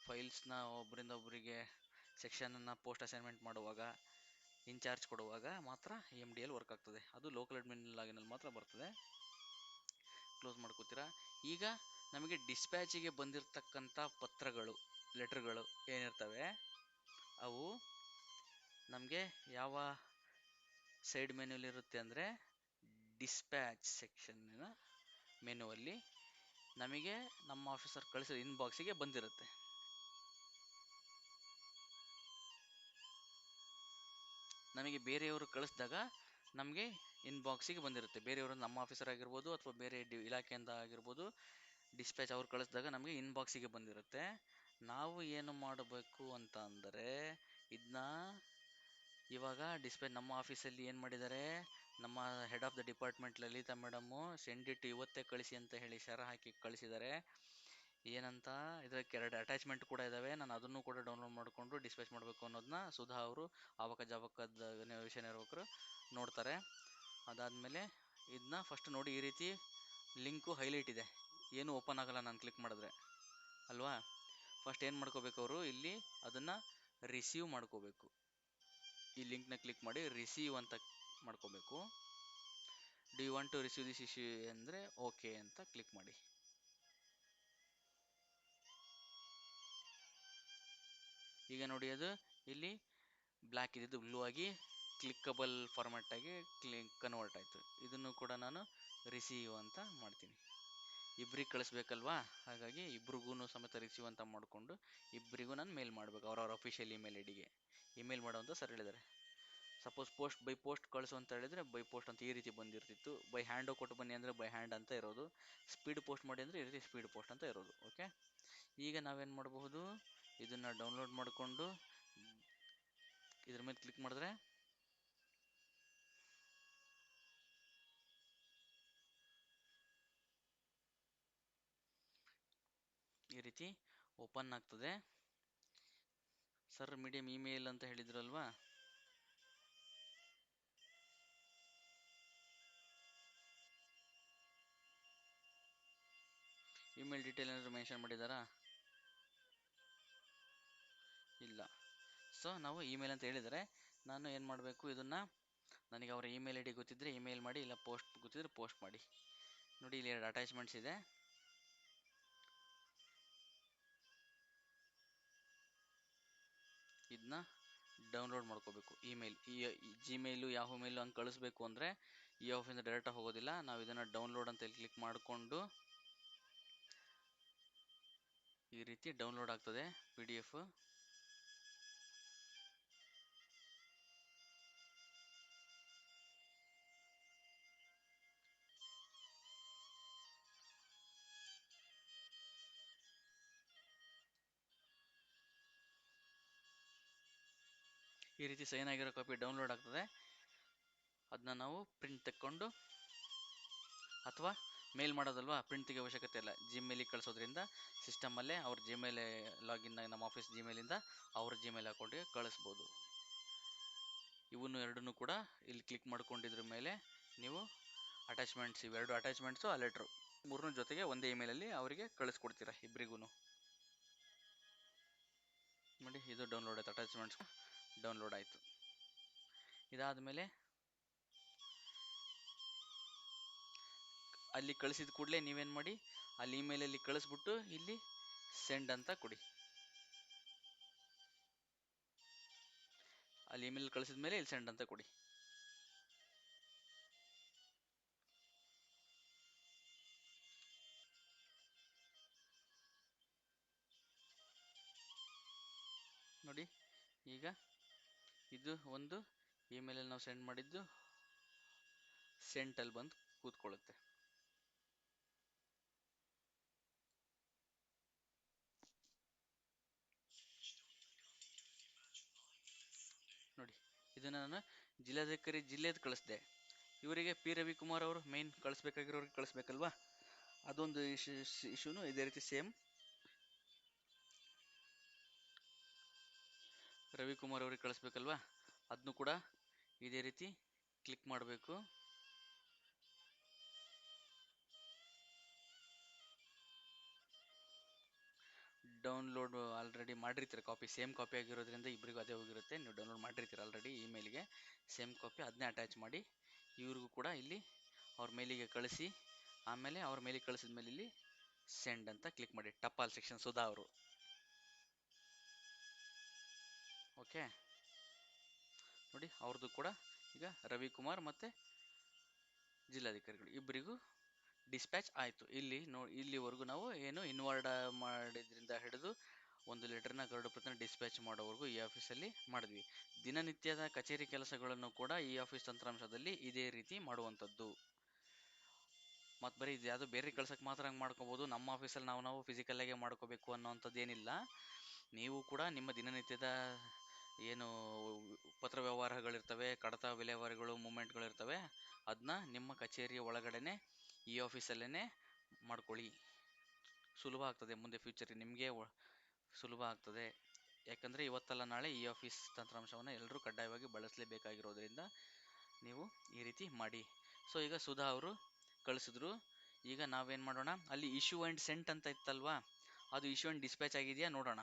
ಫೈಲ್ಸ್ನ ಒಬ್ಬರಿಂದ ಒಬ್ಬರಿಗೆ ಸೆಕ್ಷನನ್ನು ಪೋಸ್ಟ್ ಅಸೈನ್ಮೆಂಟ್ ಮಾಡುವಾಗ, ಇನ್ಚಾರ್ಜ್ ಕೊಡುವಾಗ ಮಾತ್ರ EMDಯಲ್ಲಿ ವರ್ಕ್ ಆಗ್ತದೆ. ಅದು ಲೋಕಲ್ ಅಡ್ಮಿನ್ ಲಾಗಿನಲ್ಲಿ ಮಾತ್ರ ಬರ್ತದೆ. ಕ್ಲೋಸ್ ಮಾಡ್ಕೋತೀರಾ. ಈಗ ನಮಗೆ ಡಿಸ್ಪ್ಯಾಚಿಗೆ ಬಂದಿರತಕ್ಕಂಥ ಪತ್ರಗಳು, ಲೆಟರ್ಗಳು ಏನಿರ್ತವೆ ಅವು ನಮಗೆ ಯಾವ ಸೈಡ್ ಮೆನ್ಯೂಲಿ ಇರುತ್ತೆ ಅಂದರೆ ಡಿಸ್ಪ್ಯಾಚ್ ಸೆಕ್ಷನ್ನಿನ ಮೆನುವಲ್ಲಿ ನಮಗೆ ನಮ್ಮ ಆಫೀಸರ್ ಕಳಿಸಿದ ಇನ್ಬಾಕ್ಸಿಗೆ ಬಂದಿರುತ್ತೆ. ನಮಗೆ ಬೇರೆಯವರು ಕಳಿಸಿದಾಗ ನಮಗೆ ಇನ್ಬಾಕ್ಸಿಗೆ ಬಂದಿರುತ್ತೆ. ಬೇರೆಯವರು ನಮ್ಮ ಆಫೀಸರ್ ಆಗಿರ್ಬೋದು ಅಥವಾ ಬೇರೆ ಇಲಾಖೆಯಿಂದ ಆಗಿರ್ಬೋದು, ಡಿಸ್ಪ್ಯಾಚ್ ಅವ್ರು ಕಳಿಸಿದಾಗ ನಮಗೆ ಇನ್ಬಾಕ್ಸಿಗೆ ಬಂದಿರುತ್ತೆ. ನಾವು ಏನು ಮಾಡಬೇಕು ಅಂತ ಅಂದರೆ ಇದನ್ನ ಇವಾಗ ಡಿಸ್ಪ್ಯಾಚ್ ನಮ್ಮ ಆಫೀಸಲ್ಲಿ ಏನು ಮಾಡಿದ್ದಾರೆ, ನಮ್ಮ head of the department Lalita madam send it ಇವತ್ತೇ ಕಳಿಸಿ ಅಂತ ಹೇಳಿ ಶರ ಹಾಕಿ ಕಳಿಸಿದ್ದಾರೆ. ಏನಂತ ಇದಕ್ಕೆ 2 ಅಟ್ಯಾಚ್ಮೆಂಟ್ ಕೂಡ ಇದ್ದಾವೆ. ನಾನು ಅದನ್ನು ಕೂಡ ಡೌನ್ಲೋಡ್ ಮಾಡಿಕೊಂಡು ಡಿಸ್ಪ್ಯಾಚ್ ಮಾಡಬೇಕು ಅನ್ನೋದನ್ನ ಸುಧಾ ಅವರು ಆವಕ ಜಾವಕದ ವಿಷಯ ನಿರ್ವಾಹಕರು ನೋಡ್ತಾರೆ. ಅದಾದಮೇಲೆ ಇದನ್ನ ಫಸ್ಟ್ ನೋಡಿ, ಈ ರೀತಿ ಲಿಂಕು ಹೈಲೈಟ್ ಇದೆ, ಏನು ಓಪನ್ ಆಗಲ್ಲ ನಾನು ಕ್ಲಿಕ್ ಮಾಡಿದ್ರೆ ಅಲ್ವಾ. ಫಸ್ಟ್ ಏನು ಮಾಡ್ಕೋಬೇಕು, ಅವರು ಇಲ್ಲಿ ಅದನ್ನು ರಿಸೀವ್ ಮಾಡ್ಕೋಬೇಕು. ಈ ಲಿಂಕ್ನ ಕ್ಲಿಕ್ ಮಾಡಿ ರಿಸೀವ್ ಅಂತ ಮಾಡ್ಕೋಬೇಕು. Do you want to receive this issue ಅಂದರೆ ಓಕೆ ಅಂತ ಕ್ಲಿಕ್ ಮಾಡಿ. ಈಗ ನೋಡಿ ಅದು ಇಲ್ಲಿ ಬ್ಲ್ಯಾಕ್ ಇದ್ದಿದ್ದು ಬ್ಲೂ ಆಗಿ ಕ್ಲಿಕ್ಕಬಲ್ ಫಾರ್ಮ್ಯಾಟ್ ಆಗಿ ಕನ್ವರ್ಟ್ ಆಯಿತು. ಇದನ್ನು ಕೂಡ ನಾನು ರಿಸೀವ್ ಅಂತ ಮಾಡ್ತೀನಿ. ಇಬ್ಬರಿಗೆ ಕಳಿಸ್ಬೇಕಲ್ವಾ, ಹಾಗಾಗಿ ಇಬ್ರಿಗೂ ಸಮೇತ ರಿಸೀವ್ ಅಂತ ಮಾಡಿಕೊಂಡು ಇಬ್ಬರಿಗೂ ನಾನು ಮೇಲ್ ಮಾಡಬೇಕು. ಅವ್ರವ್ರ ಅಫಿಷಿಯಲ್ ಇಮೇಲ್ ಐಡಿಗೆ ಇಮೇಲ್ ಮಾಡುವಂಥ ಸರ್ ಹೇಳಿದ್ದಾರೆ. ಸಪೋಸ್ ಪೋಸ್ಟ್ ಬೈ ಪೋಸ್ಟ್ ಕಳಿಸು ಅಂತ ಹೇಳಿದರೆ ಬೈ ಪೋಸ್ಟ್ ಅಂತ ಈ ರೀತಿ ಬಂದಿರ್ತಿತ್ತು. ಬೈ ಹ್ಯಾಂಡು ಕೊಟ್ಟು ಬನ್ನಿ ಅಂದರೆ ಬೈ ಹ್ಯಾಂಡ್ ಅಂತ ಇರೋದು. ಸ್ಪೀಡ್ ಪೋಸ್ಟ್ ಮಾಡಿ ಅಂದರೆ ಈ ರೀತಿ ಸ್ಪೀಡ್ ಪೋಸ್ಟ್ ಅಂತ ಇರೋದು. ಓಕೆ, ಈಗ ನಾವೇನು ಮಾಡಬಹುದು, ಇದನ್ನು ಡೌನ್ಲೋಡ್ ಮಾಡಿಕೊಂಡು ಇದ್ರ ಮೇಲೆ ಕ್ಲಿಕ್ ಮಾಡಿದ್ರೆ ಈ ರೀತಿ ಓಪನ್ ಆಗ್ತದೆ. ಸರ್ ಮೀಡಿಯಂ ಇಮೇಲ್ ಅಂತ ಹೇಳಿದ್ರಲ್ವಾ, ಇಮೇಲ್ ಡೀಟೇಲ್ ಏನಾದರೂ ಮೆನ್ಷನ್ ಮಾಡಿದ್ದಾರಾ? ಇಲ್ಲ. ಸೊ ನಾವು ಇಮೇಲ್ ಅಂತ ಹೇಳಿದರೆ ನಾನು ಏನು ಮಾಡಬೇಕು, ಇದನ್ನು ನನಗೆ ಅವರ ಇಮೇಲ್ ಐ ಡಿ ಗೊತ್ತಿದ್ದರೆ ಇಮೇಲ್ ಮಾಡಿ, ಇಲ್ಲ ಪೋಸ್ಟ್ ಗೊತ್ತಿದ್ದರೆ ಪೋಸ್ಟ್ ಮಾಡಿ. ನೋಡಿ ಇಲ್ಲಿ 2 ಅಟ್ಯಾಚ್ಮೆಂಟ್ಸ್ ಇದೆ. ಇದನ್ನ ಡೌನ್ಲೋಡ್ ಮಾಡ್ಕೋಬೇಕು. ಇಮೇಲ್ ಈ ಜಿಮೇಲು ಯಾಹೂ ಮೇಲು ಹಂಗೆ ಕಳಿಸ್ಬೇಕು ಅಂದರೆ ಈ ಆಫಿಂದ ಡೈರೆಕ್ಟಾಗಿ ಹೋಗೋದಿಲ್ಲ. ನಾವು ಇದನ್ನು ಡೌನ್ಲೋಡ್ ಅಂತ ಕ್ಲಿಕ್ ಮಾಡಿಕೊಂಡು ಈ ರೀತಿ ಡೌನ್ಲೋಡ್ ಆಗ್ತದೆ PDF. ಈ ರೀತಿ ಸೈನ್ ಆಗಿರೋ ಕಾಪಿ ಡೌನ್ಲೋಡ್ ಆಗ್ತದೆ. ಅದನ್ನ ನಾವು ಪ್ರಿಂಟ್ ತೆಕ್ಕೊಂಡು ಅಥವಾ ಮೇಲ್ ಮಾಡೋದಲ್ವಾ, ಪ್ರಿಂಟ್ ತೆಗೆಯೋ ಅವಶ್ಯಕತೆ ಇಲ್ಲ. ಜಿಮೇಲಿಗೆ ಕಳಿಸೋದ್ರಿಂದ ಸಿಸ್ಟಮಲ್ಲೇ ಅವ್ರ ಜಿಮೇಲ್ ಲಾಗಿನ್ ಆಗಿ ನಮ್ಮ ಆಫೀಸ್ ಜಿಮೇಲಿಂದ ಅವ್ರ ಜಿಮೇಲ್ ಅಕೌಂಟಿಗೆ ಕಳಿಸ್ಬೋದು. ಇವನ್ನು ಎರಡನ್ನೂ ಕೂಡ ಇಲ್ಲಿ ಕ್ಲಿಕ್ ಮಾಡ್ಕೊಂಡಿದ್ರ ಮೇಲೆ ನೀವು ಅಟ್ಯಾಚ್ಮೆಂಟ್ಸ್, ಇವೆರಡು ಅಟ್ಯಾಚ್ಮೆಂಟ್ಸು ಆ ಲೆಟ್ರು ಮೂರನ್ನೂ ಜೊತೆಗೆ ಒಂದೇ ಇಮೇಲಲ್ಲಿ ಅವರಿಗೆ ಕಳಿಸ್ಕೊಡ್ತೀರಾ ಇಬ್ಬರಿಗೂ. ನೋಡಿ ಇದು ಡೌನ್ಲೋಡ್ ಆಯಿತು, ಅಟ್ಯಾಚ್ಮೆಂಟ್ಸ್ ಡೌನ್ಲೋಡ್ ಆಯಿತು. ಇದಾದಮೇಲೆ ಅಲ್ಲಿ ಕಳಿಸಿದ ಕೂಡಲೇ ನೀವೇನು ಮಾಡಿ, ಅಲ್ಲಿ ಇಮೇಲಲ್ಲಿ ಕಳಿಸ್ಬಿಟ್ಟು ಇಲ್ಲಿ ಸೆಂಡ್ ಅಂತ ಕೊಡಿ. ಅಲ್ಲಿ ಇಮೇಲ್ ಕಳಿಸಿದ ಮೇಲೆ ಇಲ್ಲಿ ಸೆಂಡ್ ಅಂತ ಕೊಡಿ. ನೋಡಿ ಈಗ ಇದು ಒಂದು ಇಮೇಲಲ್ಲಿ ನಾವು ಸೆಂಡ್ ಮಾಡಿದ್ದು ಸೆಂಟಲ್ಲಿ ಬಂದು ಕೂತ್ಕೊಳ್ಳುತ್ತೆ. ಇದನ್ನು ನಾನು ಜಿಲ್ಲಾಧಿಕಾರಿ ಜಿಲ್ಲೆದು ಕಳಿಸ್ದೆ. ಇವರಿಗೆ ಪಿ ರವಿಕುಮಾರ್ ಅವರು ಮೇನ್ ಕಳಿಸ್ಬೇಕಾಗಿರೋರಿಗೆ ಕಳಿಸ್ಬೇಕಲ್ವಾ, ಅದೊಂದು ಇಶ್ಯೂನು ಇದೇ ರೀತಿ ಸೇಮ್ ರವಿಕುಮಾರ್ ಅವ್ರಿಗೆ ಕಳಿಸ್ಬೇಕಲ್ವಾ, ಅದನ್ನು ಕೂಡ ಇದೇ ರೀತಿ ಕ್ಲಿಕ್ ಮಾಡಬೇಕು. ಡೌನ್ಲೋಡ್ ಆಲ್ರೆಡಿ ಮಾಡಿರ್ತೀರ ಕಾಪಿ, ಸೇಮ್ ಕಾಪಿ ಆಗಿರೋದ್ರಿಂದ ಇಬ್ಬರಿಗೂ ಅದೇ ಹೋಗಿರುತ್ತೆ. ನೀವು ಡೌನ್ಲೋಡ್ ಮಾಡಿರ್ತೀರ ಆಲ್ರೆಡಿ ಇಮೇಲ್ಗೆ, ಸೇಮ್ ಕಾಪಿ ಅದನ್ನೇ ಅಟ್ಯಾಚ್ ಮಾಡಿ ಇವ್ರಿಗೂ ಕೂಡ ಇಲ್ಲಿ ಅವ್ರ ಮೇಲಿಗೆ ಕಳಿಸಿ. ಆಮೇಲೆ ಅವ್ರ ಮೇಲಿಗೆ ಕಳಿಸಿದ ಮೇಲೆ ಇಲ್ಲಿ ಸೆಂಡ್ ಅಂತ ಕ್ಲಿಕ್ ಮಾಡಿ, ಟಪಾಲ್ ಸೆಕ್ಷನ್ ಸುಧಾ ಅವರು. ಓಕೆ ನೋಡಿ, ಅವ್ರದ್ದು ಕೂಡ ಈಗ ರವಿಕುಮಾರ್ ಮತ್ತು ಜಿಲ್ಲಾಧಿಕಾರಿಗಳು ಇಬ್ಬರಿಗೂ ಡಿಸ್ಪ್ಯಾಚ್ ಆಯಿತು. ಇಲ್ಲಿ ಇಲ್ಲಿವರೆಗೂ ನಾವು ಏನು ಇನ್ವರ್ಡ್ ಮಾಡಿದ್ರಿಂದ ಹಿಡಿದು ಒಂದು ಲೆಟರ್ನ ಗರುಡ ಪ್ರತಿನ ಡಿಸ್ಪ್ಯಾಚ್ ಮಾಡೋವರೆಗೂ ಈ ಆಫೀಸಲ್ಲಿ ಮಾಡಿದ್ವಿ. ದಿನನಿತ್ಯದ ಕಚೇರಿ ಕೆಲಸಗಳನ್ನು ಕೂಡ ಈ ಆಫೀಸ್ ತಂತ್ರಾಂಶದಲ್ಲಿ ಇದೇ ರೀತಿ ಮಾಡುವಂಥದ್ದು. ಮತ್ತು ಬರೀ ಇದು ಯಾವುದೋ ಬೇರೆ ಕೆಲಸಕ್ಕೆ ಮಾತ್ರ ಹಂಗೆ ಮಾಡ್ಕೋಬೋದು, ನಮ್ಮ ಆಫೀಸಲ್ಲಿ ನಾವು ಫಿಸಿಕಲ್ಲಾಗೆ ಮಾಡ್ಕೋಬೇಕು ಅನ್ನೋವಂಥದ್ದು ಏನಿಲ್ಲ. ನೀವು ಕೂಡ ನಿಮ್ಮ ದಿನನಿತ್ಯದ ಏನು ಪತ್ರ ವ್ಯವಹಾರಗಳಿರ್ತವೆ, ಕಡತ ವಿಲೇವಾರಿಗಳು ಮೂಮೆಂಟ್ಗಳಿರ್ತವೆ, ಅದನ್ನ ನಿಮ್ಮ ಕಚೇರಿಯ ಒಳಗಡೆನೆ ಈ ಆಫೀಸಲ್ಲೇ ಮಾಡ್ಕೊಳ್ಳಿ. ಸುಲಭ ಆಗ್ತದೆ, ಮುಂದೆ ಫ್ಯೂಚರಿಗೆ ನಿಮಗೆ ಸುಲಭ ಆಗ್ತದೆ. ಯಾಕಂದರೆ ಇವತ್ತಲ್ಲ ನಾಳೆ ಈ ಆಫೀಸ್ ತಂತ್ರಾಂಶವನ್ನು ಎಲ್ಲರೂ ಕಡ್ಡಾಯವಾಗಿ ಬಳಸಲೇಬೇಕಾಗಿರೋದ್ರಿಂದ ನೀವು ಈ ರೀತಿ ಮಾಡಿ. ಸೊ ಈಗ ಸುಧಾ ಅವರು ಕಳಿಸಿದ್ರು. ಈಗ ನಾವೇನು ಮಾಡೋಣ, ಅಲ್ಲಿ ಇಶ್ಯೂ ಆ್ಯಂಡ್ ಸೆಂಟ್ ಅಂತ ಇತ್ತಲ್ವಾ, ಅದು ಇಶ್ಯೂ ಆ್ಯಂಡ್ ಡಿಸ್ಪ್ಯಾಚ್ ಆಗಿದೆಯಾ ನೋಡೋಣ.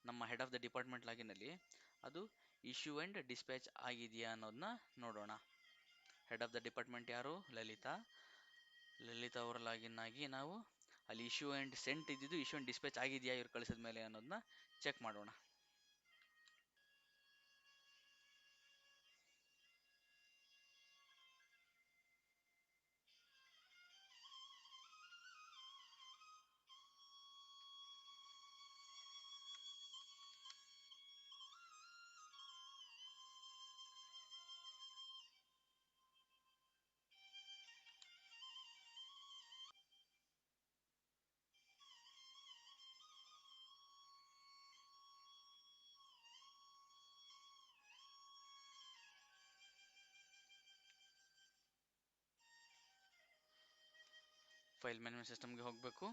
ನಮ್ಮ ಹೆಡ್ ಆಫ್ ದ ಡಿಪಾರ್ಟ್ಮೆಂಟ್ ಲಾಗಿನಲ್ಲಿ ಅದು ಇಶ್ಯೂ ಆ್ಯಂಡ್ ಡಿಸ್ಪ್ಯಾಚ್ ಆಗಿದೆಯಾ ಅನ್ನೋದನ್ನ ನೋಡೋಣ. ಹೆಡ್ ಆಫ್ ದ ಡಿಪಾರ್ಟ್ಮೆಂಟ್ ಯಾರು? ಲಲಿತಾ. ಲಲಿತಾ ಅವರ ಲಾಗಿನ್ ಆಗಿ ನಾವು ಅಲ್ಲಿ ಇಶ್ಯೂ ಆ್ಯಂಡ್ ಸೆಂಟ್ ಇದ್ದಿದ್ದು ಇಶ್ಯೂ ಆ್ಯಂಡ್ ಡಿಸ್ಪ್ಯಾಚ್ ಆಗಿದೆಯಾ ಇವ್ರು ಕಳಿಸಿದ ಮೇಲೆ ಅನ್ನೋದನ್ನ ಚೆಕ್ ಮಾಡೋಣ. ಫೈಲ್ ಮ್ಯಾನೇಜ್ಮೆಂಟ್ ಸಿಸ್ಟಮ್ಗೆ ಹೋಗಬೇಕು.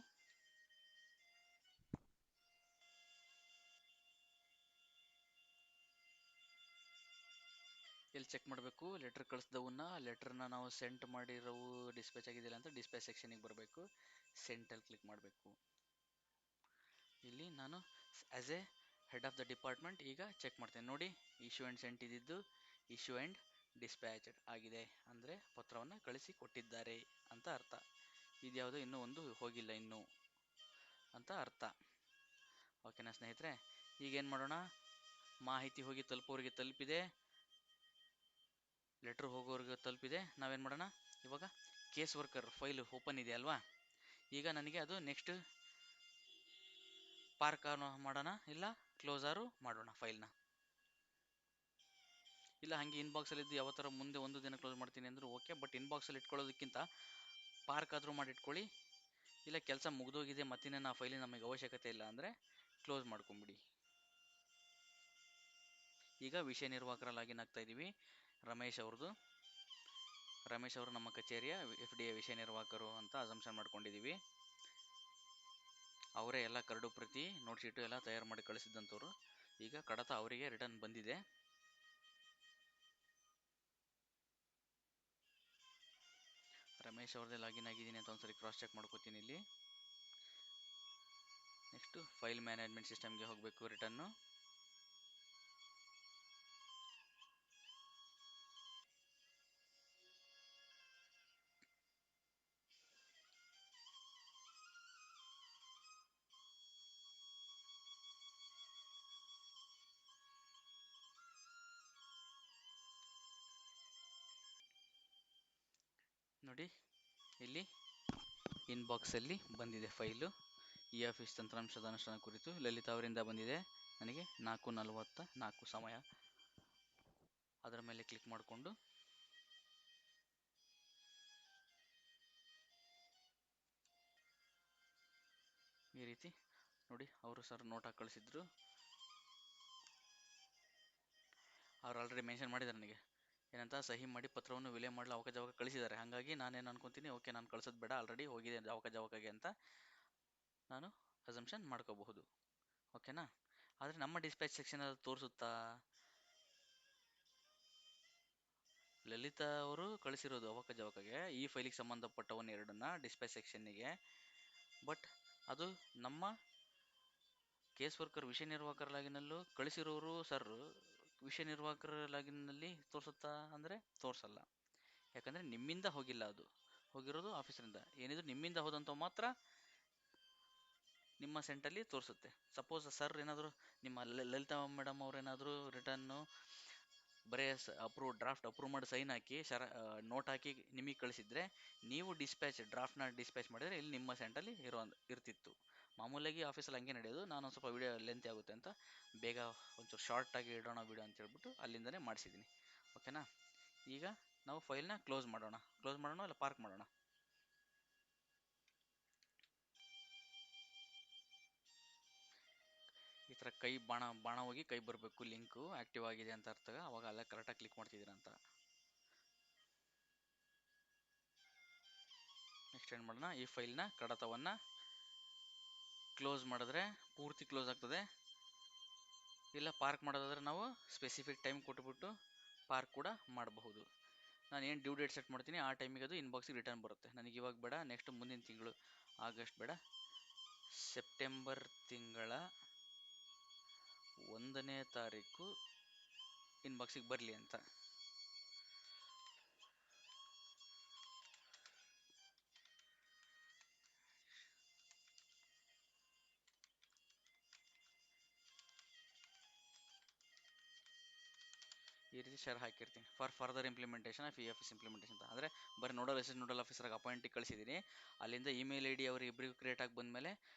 ಇಲ್ಲಿ ಚೆಕ್ ಮಾಡಬೇಕು ಲೆಟರ್ ಕಳಿಸ್ದವನ್ನ, ಲೆಟರ್ನ ನಾವು ಸೆಂಟ್ ಮಾಡಿರೋವು ಡಿಸ್ಪ್ಯಾಚ್ ಆಗಿದೆಯಲ್ಲ ಅಂತ ಡಿಸ್ಪ್ಯಾಚ್ ಸೆಕ್ಷನಿಗೆ ಬರಬೇಕು. ಸೆಂಟಲ್ಲಿ ಕ್ಲಿಕ್ ಮಾಡಬೇಕು. ಇಲ್ಲಿ ನಾನು as A head of the department ಈಗ ಚೆಕ್ ಮಾಡ್ತೇನೆ. ನೋಡಿ, ಇಶ್ಯೂ ಆ್ಯಂಡ್ ಸೆಂಟ್ ಇದ್ದಿದ್ದು ಇಶ್ಯೂ ಆ್ಯಂಡ್ ಡಿಸ್ಪ್ಯಾಚ್ಡ್ ಆಗಿದೆ, ಅಂದರೆ ಪತ್ರವನ್ನು ಕಳಿಸಿ ಕೊಟ್ಟಿದ್ದಾರೆ ಅಂತ ಅರ್ಥ. ಇದ್ಯಾವುದು ಇನ್ನೂ ಒಂದು ಹೋಗಿಲ್ಲ ಇನ್ನೂ ಅಂತ ಅರ್ಥ. ಓಕೆನಾ ಸ್ನೇಹಿತರೆ, ಈಗೇನು ಮಾಡೋಣ, ಮಾಹಿತಿ ಹೋಗಿ ತಲುಪೋರಿಗೆ ತಲುಪಿದೆ, ಲೆಟ್ರ್ ಹೋಗೋರಿಗೆ ತಲುಪಿದೆ. ನಾವೇನು ಮಾಡೋಣ, ಇವಾಗ ಕೇಸ್ ವರ್ಕರ್ ಫೈಲ್ ಓಪನ್ ಇದೆ ಅಲ್ವಾ, ಈಗ ನನಗೆ ಅದು ನೆಕ್ಸ್ಟ್ ಪಾರ್ಕ್ ಮಾಡೋಣ, ಇಲ್ಲ ಕ್ಲೋಸಾರು ಮಾಡೋಣ ಫೈಲ್ನ. ಇಲ್ಲ ಹಾಗೆ ಇನ್ಬಾಕ್ಸಲ್ಲಿದ್ದು ಯಾವ ಥರ ಮುಂದೆ ಒಂದು ದಿನ ಕ್ಲೋಸ್ ಮಾಡ್ತೀನಿ ಅಂದರೂ ಓಕೆ, ಬಟ್ ಇನ್ಬಾಕ್ಸಲ್ಲಿ ಇಟ್ಕೊಳ್ಳೋದಕ್ಕಿಂತ ಪಾರ್ಕ್ ಆದರೂ ಮಾಡಿ ಇಟ್ಕೊಳ್ಳಿ. ಇಲ್ಲ ಕೆಲಸ ಮುಗಿದೋಗಿದೆ ಮತ್ತಿನ್ನೇನು ಆ ಫೈಲಿನ ನಮಗೆ ಅವಶ್ಯಕತೆ ಇಲ್ಲ ಅಂದರೆ ಕ್ಲೋಸ್ ಮಾಡ್ಕೊಂಬಿಡಿ. ಈಗ ವಿಷಯ ನಿರ್ವಾಹಕರ ಲಾಗಿನ್ ಆಗ್ತಾ ಇದ್ದೀವಿ. ರಮೇಶ್ ಅವ್ರದ್ದು. ರಮೇಶ್ ಅವರು ನಮ್ಮ ಕಚೇರಿಯ FDA ವಿಷಯ ನಿರ್ವಾಹಕರು ಅಂತ ಅಸಂಪ್ಷನ್ ಮಾಡ್ಕೊಂಡಿದ್ದೀವಿ. ಅವರೇ ಎಲ್ಲ ಕರಡು ಪ್ರತಿ ನೋಟ್ ಶೀಟು ಎಲ್ಲ ತಯಾರು ಮಾಡಿ ಕಳಿಸಿದ್ದಂಥವ್ರು. ಈಗ ಕಡತ ಅವರಿಗೆ ರಿಟರ್ನ್ ಬಂದಿದೆ. ರಮೇಶ್ ಅವ್ರದ್ದೇ ಲಾಗಿನ್ ಆಗಿದ್ದೀನಿ ಅಂತ ಒಂದ್ಸರಿ ಕ್ರಾಸ್ ಚೆಕ್ ಮಾಡ್ಕೋತೀನಿ. ಇಲ್ಲಿ ನೆಕ್ಸ್ಟು ಫೈಲ್ ಮ್ಯಾನೇಜ್ಮೆಂಟ್ ಸಿಸ್ಟಮ್ಗೆ ಹೋಗಬೇಕು. ರಿಟರ್ನು ನೋಡಿ, ಇಲ್ಲಿ ಇನ್ಬಾಕ್ಸಲ್ಲಿ ಬಂದಿದೆ ಫೈಲು. ಈ ಆಫೀಸ್ ತಂತ್ರಾಂಶದ ಅನುಷ್ಠಾನ ಕುರಿತು ಲಲಿತಾ ಅವರಿಂದ ಬಂದಿದೆ. ನನಗೆ 4:44 ಸಮಯ. ಅದರ ಮೇಲೆ ಕ್ಲಿಕ್ ಮಾಡಿಕೊಂಡು ಈ ರೀತಿ ನೋಡಿ, ಅವರು ಸರ್ ನೋಟ್ ಹಾಕಿ ಕಳಿಸಿದ್ರು. ಅವ್ರು ಆಲ್ರೆಡಿ ಮೆನ್ಷನ್ ಮಾಡಿದ್ದಾರೆ ನನಗೆ ಏನಂತ, ಸಹಿ ಮಾಡಿ ಪತ್ರವನ್ನು ವಿಲೇ ಮಾಡಲು ಅವಕಾಶ ಜಾವಕ ಕಳಿಸಿದ್ದಾರೆ. ಹಾಗಾಗಿ ನಾನೇನು ಅನ್ಕೊಂತೀನಿ, ಓಕೆ ನಾನು ಕಳ್ಸೋದು ಬೇಡ, ಆಲ್ರೆಡಿ ಹೋಗಿದೆ ಜಾವಕಾಗೆ ಅಂತ ನಾನು ಅಸಂಪ್ಷನ್ ಮಾಡ್ಕೋಬಹುದು. ಓಕೆನಾ. ಆದರೆ ನಮ್ಮ ಡಿಸ್ಪ್ಯಾಚ್ ಸೆಕ್ಷನ್ ಅಲ್ಲಿ ತೋರಿಸುತ್ತಾ, ಲಲಿತಾ ಅವರು ಕಳಿಸಿರೋದು ಅವಕಾಗೆ ಈ ಫೈಲಿಗೆ ಸಂಬಂಧಪಟ್ಟವನ್ನ ಎರಡನ್ನ ಡಿಸ್ಪ್ಯಾಚ್ ಸೆಕ್ಷನ್ನಿಗೆ. ಬಟ್ ಅದು ನಮ್ಮ ಕೇಸ್ ವರ್ಕರ್ ವಿಷಯ ನಿರ್ವಾಹಕರ ಲಾಗಿನಲ್ಲೂ ಕಳಿಸಿರೋರು ಸರ್ ವಿಷಯ ನಿರ್ವಾಹಕರ ಲಾಗಿನ್ನಲ್ಲಿ ತೋರಿಸುತ್ತಾ ಅಂದರೆ ತೋರಿಸಲ್ಲ. ಯಾಕಂದರೆ ನಿಮ್ಮಿಂದ ಹೋಗಿಲ್ಲ, ಅದು ಹೋಗಿರೋದು ಆಫೀಸರಿಂದ. ಏನಿದ್ರು ನಿಮ್ಮಿಂದ ಹೋದಂಥ ಮಾತ್ರ ನಿಮ್ಮ ಸೆಂಟಲ್ಲಿ ತೋರಿಸುತ್ತೆ. ಸಪೋಸ್ ಸರ್ ಏನಾದರೂ ನಿಮ್ಮ ಲಲಿತಾ ಮೇಡಮ್ ಅವ್ರೇನಾದರೂ ರಿಟರ್ನು ಬರೇ ಡ್ರಾಫ್ಟ್ ಅಪ್ರೂವ್ ಮಾಡಿ ಸೈನ್ ಹಾಕಿ ನೋಟ್ ಹಾಕಿ ನಿಮಗೆ ಕಳಿಸಿದ್ರೆ, ನೀವು ಡ್ರಾಫ್ಟ್ನ ಡಿಸ್ಪ್ಯಾಚ್ ಮಾಡಿದರೆ ಇಲ್ಲಿ ನಿಮ್ಮ ಸೆಂಟಲ್ಲಿ ಇರ್ತಿತ್ತು. ಮಾಮೂಲಾಗಿ ಆಫೀಸಲ್ಲಿ ಹಂಗೆ ನಡೆಯೋದು. ನಾನು ಒಂದು ಸ್ವಲ್ಪ ವಿಡಿಯೋ ಲೆಂತ್ ಆಗುತ್ತೆ ಅಂತ ಬೇಗ ಒಂಚೂರು ಶಾರ್ಟಾಗಿ ಇಡೋಣ ವಿಡಿಯೋ ಅಂತ ಹೇಳ್ಬಿಟ್ಟು ಅಲ್ಲಿಂದನೇ ಮಾಡಿಸಿದ್ದೀನಿ. ಓಕೆನಾ. ಈಗ ನಾವು ಫೈಲ್ನ ಕ್ಲೋಸ್ ಮಾಡೋಣ ಇಲ್ಲ ಪಾರ್ಕ್ ಮಾಡೋಣ. ಈ ಥರ ಬಾಣ ಹೋಗಿ ಕೈ ಬರಬೇಕು, ಲಿಂಕು ಆ್ಯಕ್ಟಿವ್ ಆಗಿದೆ ಅಂತ ಅರ್ಥ. ಅವಾಗ ಅಲ್ಲ ಕರೆಕ್ಟಾಗಿ ಕ್ಲಿಕ್ ಮಾಡ್ತಿದ್ದೀರಾ ಅಂತ. ನೆಕ್ಸ್ಟ್ ಏನು ಮಾಡೋಣ, ಈ ಫೈಲ್ನ ಕಡತವನ್ನು ಕ್ಲೋಸ್ ಮಾಡಿದ್ರೆ ಪೂರ್ತಿ ಕ್ಲೋಸ್ ಆಗ್ತದೆ. ಇಲ್ಲ ಪಾರ್ಕ್ ಮಾಡೋದಾದ್ರೆ ನಾವು ಸ್ಪೆಸಿಫಿಕ್ ಟೈಮ್ ಕೊಟ್ಬಿಟ್ಟು ಪಾರ್ಕ್ ಕೂಡ ಮಾಡಬಹುದು. ನಾನು ಏನು ಡ್ಯೂ ಡೇಟ್ ಸೆಟ್ ಮಾಡ್ತೀನಿ ಆ ಟೈಮಿಗೆ ಅದು ಇನ್ಬಾಕ್ಸಿಗೆ ರಿಟರ್ನ್ ಬರುತ್ತೆ. ನನಗೆ ಇವಾಗ ಬೇಡ, ನೆಕ್ಸ್ಟ್ ಮುಂದಿನ ತಿಂಗಳು ಆಗಸ್ಟ್ ಬೇಡ, ಸೆಪ್ಟೆಂಬರ್ ತಿಂಗಳ 1ನೇ ತಾರೀಕು ಇನ್ಬಾಕ್ಸಿಗೆ ಬರಲಿ ಅಂತ. ಈ ರೀತಿ ಶೇರ್ ಹಾಕಿರ್ತೀನಿ for further implementation of office implementation ಅಂತ. ಅಂದರೆ ಬರೀ ನೋಡಲ್ ಆಫೀಸರ್ಗೆ ಅಪಾಯಿಂಟಿಗೆ ಕಳಿಸಿದ್ದೀನಿ. ಅಲ್ಲಿಂದ ಇಮೇಲ್ ಐ ಡಿ ಅವರು ಇಬ್ಬರಿಗೂ ಕ್ರಿಯೇಟ್ ಆಗಿ ಬಂದಮೇಲೆ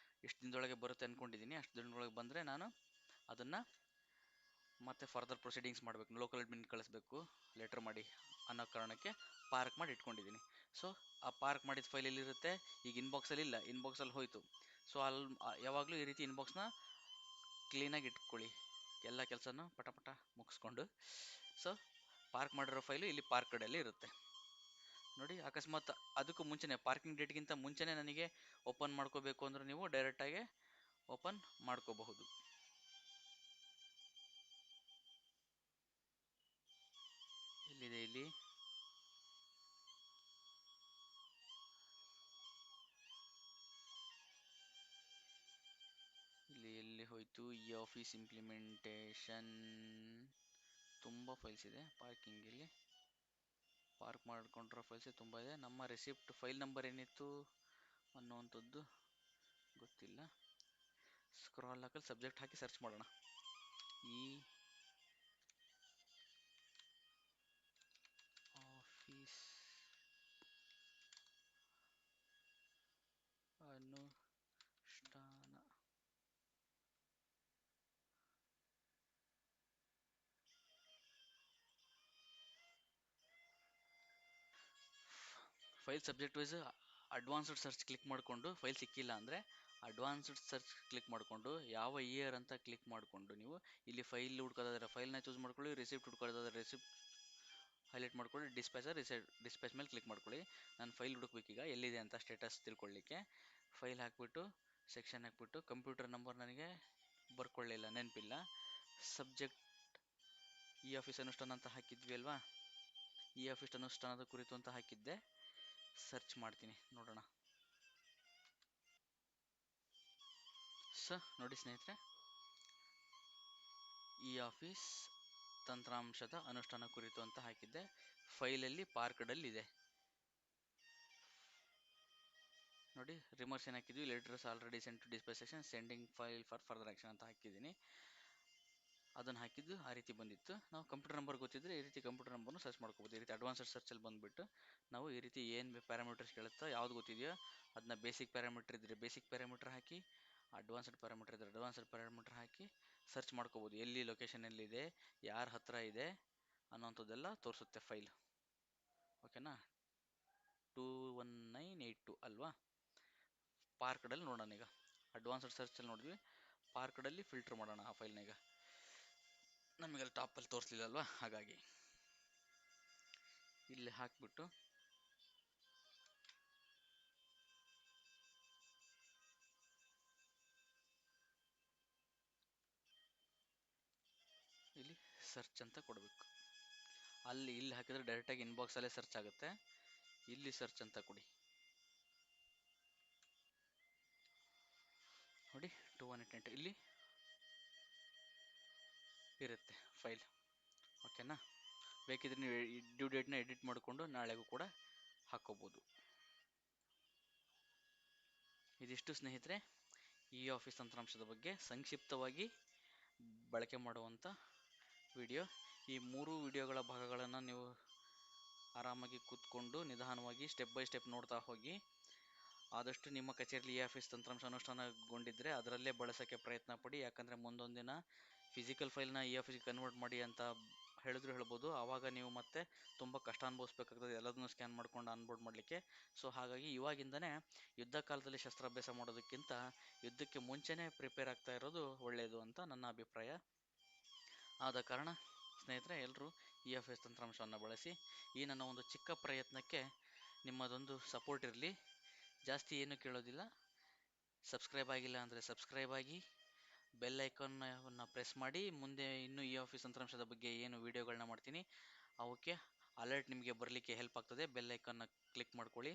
ಇಷ್ಟು ದಿನದೊಳಗೆ ಬರುತ್ತೆ ಅಂದ್ಕೊಂಡಿದ್ದೀನಿ. ಅಷ್ಟು ದಿನದೊಳಗೆ ಬಂದರೆ ನಾನು ಅದನ್ನು ಮತ್ತೆ ಫರ್ದರ್ ಪ್ರೊಸೀಡಿಂಗ್ಸ್ ಮಾಡಬೇಕು, ಲೋಕಲ್ ಅಡ್ಮಿನ್ ಕಳಿಸ್ಬೇಕು ಲೆಟ್ರ್ ಮಾಡಿ ಅನ್ನೋ ಕಾರಣಕ್ಕೆ ಪಾರ್ಕ್ ಮಾಡಿ ಇಟ್ಕೊಂಡಿದ್ದೀನಿ. ಸೊ ಆ ಪಾರ್ಕ್ ಮಾಡಿದ ಫೈಲ್ ಎಲ್ಲಿರುತ್ತೆ, ಈಗ ಇನ್ಬಾಕ್ಸಲ್ಲಿ ಇಲ್ಲ, ಇನ್ಬಾಕ್ಸಲ್ಲಿ ಹೋಯಿತು. ಸೊ ಅಲ್ಲಿ ಯಾವಾಗಲೂ ಈ ರೀತಿ ಇನ್ಬಾಕ್ಸ್ನ ಕ್ಲೀನಾಗಿ ಇಟ್ಕೊಳ್ಳಿ, ಎಲ್ಲ ಕೆಲಸನೂ ಪಟ ಮುಗಿಸ್ಕೊಂಡು. ಸೊ ಪಾರ್ಕ್ ಮಾಡಿರೋ ಫೈಲು ಇಲ್ಲಿ ಪಾರ್ಕ್ಡಲ್ಲಿ ಇರುತ್ತೆ ನೋಡಿ. ಅಕಸ್ಮಾತ್ ಅದಕ್ಕೂ ಮುಂಚೆನೇ ಪಾರ್ಕಿಂಗ್ ಡೇಟ್ಗಿಂತ ಮುಂಚೆನೇ ನನಗೆ ಓಪನ್ ಮಾಡ್ಕೋಬೇಕು ಅಂದ್ರೆ ನೀವು ಡೈರೆಕ್ಟಾಗಿ ಓಪನ್ ಮಾಡ್ಕೋಬಹುದು. ಎಲ್ಲಿದೆ ಇಲ್ಲಿ, ಎಲ್ಲಿ ಹೋಯ್ತು ಈ ಆಫೀಸ್ ಇಂಪ್ಲಿಮೆಂಟೇಷನ್. ತುಂಬ ಫೈಲ್ಸ್ ಇದೆ ಪಾರ್ಕಿಂಗಲ್ಲಿ. ಪಾರ್ಕ್ ಮಾಡ್ಕೊಂಡಿರೋ ಫೈಲ್ಸೇ ತುಂಬ ಇದೆ. ನಮ್ಮ ರಿಸಿಪ್ಟ್ ಫೈಲ್ ನಂಬರ್ ಏನಿತ್ತು ಅನ್ನೋವಂಥದ್ದು ಗೊತ್ತಿಲ್ಲ. ಸ್ಕ್ರಾಲ್ ಹಾಕಲ್ಲಿ ಸಬ್ಜೆಕ್ಟ್ ಹಾಕಿ ಸರ್ಚ್ ಮಾಡೋಣ. ಈ ಆಫೀಸ್ ಅನುಷ್ಠಾನ file subject wise advanced search click ಮಾಡಿಕೊಂಡು ಫೈಲ್ ಸಿಕ್ಕಿಲ್ಲ ಅಂದರೆ ಅಡ್ವಾನ್ಸ್ಡ್ ಸರ್ಚ್ ಕ್ಲಿಕ್ ಮಾಡಿಕೊಂಡು ಯಾವ ಇಯರ್ ಅಂತ ಕ್ಲಿಕ್ ಮಾಡಿಕೊಂಡು ನೀವು ಇಲ್ಲಿ ಫೈಲ್ ಹುಡ್ಕೋದಾದ್ರೆ ಫೈಲ್ನ ಚೂಸ್ ಮಾಡ್ಕೊಳ್ಳಿ, ರಿಸಿಪ್ಟ್ ಹುಡ್ಕೋದಾದ್ರೆ ರಿಸಿಪ್ಟ್ ಹೈಲೈಟ್ ಮಾಡ್ಕೊಳ್ಳಿ, ಡಿಸ್ಪ್ಯಾಚ್ ಮೇಲೆ ಕ್ಲಿಕ್ ಮಾಡ್ಕೊಳ್ಳಿ. ನಾನು ಫೈಲ್ ಹುಡುಕ್ಬೇಕೀಗ ಎಲ್ಲಿದೆ ಅಂತ ಸ್ಟೇಟಸ್ ತಿಳ್ಕೊಳ್ಳಿಕ್ಕೆ. ಫೈಲ್ ಹಾಕ್ಬಿಟ್ಟು ಸೆಕ್ಷನ್ ಹಾಕ್ಬಿಟ್ಟು ಕಂಪ್ಯೂಟರ್ ನಂಬರ್ ನನಗೆ ಬರ್ಕೊಳ್ಳಿಲ್ಲ, ನೆನಪಿಲ್ಲ. ಸಬ್ಜೆಕ್ಟ್ ಈ ಆಫೀಸ್ ಅನುಷ್ಠಾನ ಅಂತ ಹಾಕಿದ್ವಿ ಅಲ್ವಾ, ಈ ಆಫೀಸ್ ಅನುಷ್ಠಾನದ ಕುರಿತು ಅಂತ ಹಾಕಿದ್ದೆ. ಸರ್ಚ್ ಮಾಡ್ತೀನಿ ನೋಡೋಣ. ನೋಡಿ ಸ್ನೇಹಿತರೆ, ಈ ಆಫೀಸ್ ತಂತ್ರಾಂಶದ ಅನುಷ್ಠಾನ ಕುರಿತು ಅಂತ ಹಾಕಿದ್ದೆ. ಫೈಲಲ್ಲಿ ಪಾರ್ಕ್ಡಲ್ಲಿ ಇದೆ ನೋಡಿ. ರಿಮರ್ಸ್ ಏನು ಹಾಕಿದ್ವಿ, letters already sent to dispatch section sending file for further action ಅಂತ ಹಾಕಿದ್ದೀನಿ. ಅದನ್ನು ಹಾಕಿದ್ದು ಆ ರೀತಿ ಬಂದಿತ್ತು. ನಾವು ಕಂಪ್ಯೂಟರ್ ನಂಬರ್ ಗೊತ್ತಿದ್ರೆ ಈ ರೀತಿ ಕಂಪ್ಯೂಟರ್ ನಂಬರ್ನು ಸರ್ಚ್ ಮಾಡ್ಕೋಬೋದು. ಈ ರೀತಿ ಅಡ್ವಾನ್ಸ್ಡ್ ಸರ್ಚಲ್ಲಿ ಬಂದುಬಿಟ್ಟು ನಾವು ಈ ರೀತಿ ಏನು ಪ್ಯಾರಾಮೀಟರ್ಸ್ ಕೇಳುತ್ತೋ ಯಾವ್ದು ಗೊತ್ತಿದೆಯೋ ಅದನ್ನ ಬೇಸಿಕ್ ಪ್ಯಾರಾಮೀಟರ್ ಇದ್ದರೆ ಬೇಸಿಕ್ ಪ್ಯಾರಾಮೀಟರ್ ಹಾಕಿ, ಅಡ್ವಾನ್ಸ್ಡ್ ಪ್ಯಾರಾಮೀಟರ್ ಇದ್ದರೆ ಅಡ್ವಾನ್ಸ್ಡ್ ಪ್ಯಾರಾಮೀಟರ್ ಹಾಕಿ ಸರ್ಚ್ ಮಾಡ್ಕೋಬೋದು. ಎಲ್ಲಿ ಲೊಕೇಶನ್ ಎಲ್ಲಿದೆ, ಯಾರ ಹತ್ರ ಇದೆ ಅನ್ನೋಂಥದ್ದೆಲ್ಲ ತೋರಿಸುತ್ತೆ ಫೈಲ್. ಓಕೆನಾ. 21982 ಅಲ್ವಾ. ಪಾರ್ಕ್ಡಲ್ಲಿ ನೋಡೋಣ. ಈಗ ಅಡ್ವಾನ್ಸ್ಡ್ ಸರ್ಚಲ್ಲಿ ನೋಡಿದ್ವಿ, ಪಾರ್ಕ್ಡಲ್ಲಿ ಫಿಲ್ಟರ್ ಮಾಡೋಣ ಆ ಫೈಲ್ನ. ಈಗ ನಮಗಲ್ಲಿ ಟಾಪಲ್ಲಿ ತೋರಿಸ್ಲಿಲ್ಲಲ್ವಾ, ಹಾಗಾಗಿ ಇಲ್ಲಿ ಹಾಕ್ಬಿಟ್ಟು ಇಲ್ಲಿ ಸರ್ಚ್ ಅಂತ ಕೊಡಬೇಕು. ಇಲ್ಲಿ ಹಾಕಿದ್ರೆ ಡೈರೆಕ್ಟಾಗಿ ಇನ್ಬಾಕ್ಸಲ್ಲೇ ಸರ್ಚ್ ಆಗುತ್ತೆ. ಇಲ್ಲಿ ಸರ್ಚ್ ಅಂತ ಕೊಡಿ. ನೋಡಿ 218 ಇಲ್ಲಿ ಇರುತ್ತೆ ಫೈಲ್. ಓಕೆನಾ? ಬೇಕಿದ್ರೆ ನೀವು ಡ್ಯೂ ಡೇಟ್ನ ಎಡಿಟ್ ಮಾಡಿಕೊಂಡು ನಾಳೆಗೂ ಕೂಡ ಹಾಕ್ಕೋಬೋದು. ಇದಿಷ್ಟು ಸ್ನೇಹಿತರೆ ಇ ಆಫೀಸ್ ತಂತ್ರಾಂಶದ ಬಗ್ಗೆ ಸಂಕ್ಷಿಪ್ತವಾಗಿ ಬಳಕೆ ಮಾಡುವಂಥ ವಿಡಿಯೋ. ಈ 3 ವಿಡಿಯೋಗಳ ಭಾಗಗಳನ್ನು ನೀವು ಆರಾಮಾಗಿ ಕೂತ್ಕೊಂಡು ನಿಧಾನವಾಗಿ ಸ್ಟೆಪ್ ಬೈ ಸ್ಟೆಪ್ ನೋಡ್ತಾ ಹೋಗಿ. ಆದಷ್ಟು ನಿಮ್ಮ ಕಚೇರಿಯಲ್ಲಿ ಇ ಆಫೀಸ್ ತಂತ್ರಾಂಶ ಅನುಷ್ಠಾನಗೊಂಡಿದ್ದರೆ ಅದರಲ್ಲೇ ಬಳಸೋಕ್ಕೆ ಪ್ರಯತ್ನ ಪಡಿ. ಯಾಕಂದರೆ ಮುಂದೊಂದು ದಿನ ಫಿಸಿಕಲ್ ಫೈಲ್ನ ಇ ಆಫೀಸ್ಗೆ ಕನ್ವರ್ಟ್ ಮಾಡಿ ಅಂತ ಹೇಳ್ಬೋದು. ಆವಾಗ ನೀವು ಮತ್ತೆ ತುಂಬ ಕಷ್ಟ ಅನುಭವಿಸ್ಬೇಕಾಗ್ತದೆ ಎಲ್ಲದನ್ನೂ ಸ್ಕ್ಯಾನ್ ಮಾಡ್ಕೊಂಡು ಆನ್ಬೋರ್ಡ್ ಮಾಡಲಿಕ್ಕೆ. ಸೊ ಹಾಗಾಗಿ ಇವಾಗಿಂದನೇ ಯುದ್ಧ ಕಾಲದಲ್ಲಿ ಶಸ್ತ್ರಾಭ್ಯಾಸ ಮಾಡೋದಕ್ಕಿಂತ ಯುದ್ಧಕ್ಕೆ ಮುಂಚೆನೇ ಪ್ರಿಪೇರ್ ಆಗ್ತಾ ಇರೋದು ಒಳ್ಳೆಯದು ಅಂತ ನನ್ನ ಅಭಿಪ್ರಾಯ. ಆದ ಕಾರಣ ಸ್ನೇಹಿತರೆ, ಎಲ್ಲರೂ ಇ ಆಫೀಸ್ ತಂತ್ರಾಂಶವನ್ನು ಬಳಸಿ. ಈ ನನ್ನ ಒಂದು ಚಿಕ್ಕ ಪ್ರಯತ್ನಕ್ಕೆ ನಿಮ್ಮದೊಂದು ಸಪೋರ್ಟ್ ಇರಲಿ. ಜಾಸ್ತಿ ಏನು ಕೇಳೋದಿಲ್ಲ. ಸಬ್ಸ್ಕ್ರೈಬ್ ಆಗಿಲ್ಲ ಅಂದರೆ ಸಬ್ಸ್ಕ್ರೈಬ್ ಆಗಿ, ಬೆಲ್ ಐಕಾನ್ನ ಪ್ರೆಸ್ ಮಾಡಿ. ಮುಂದೆ ಇನ್ನೂ ಇ ಆಫೀಸ್ ತಂತ್ರಾಂಶದ ಬಗ್ಗೆ ಏನು ವೀಡಿಯೋಗಳನ್ನ ಮಾಡ್ತೀನಿ ಅವಕ್ಕೆ ಅಲರ್ಟ್ ನಿಮಗೆ ಬರಲಿಕ್ಕೆ ಹೆಲ್ಪ್ ಆಗ್ತದೆ. ಬೆಲ್ ಐಕಾನ್ನ ಕ್ಲಿಕ್ ಮಾಡ್ಕೊಳ್ಳಿ.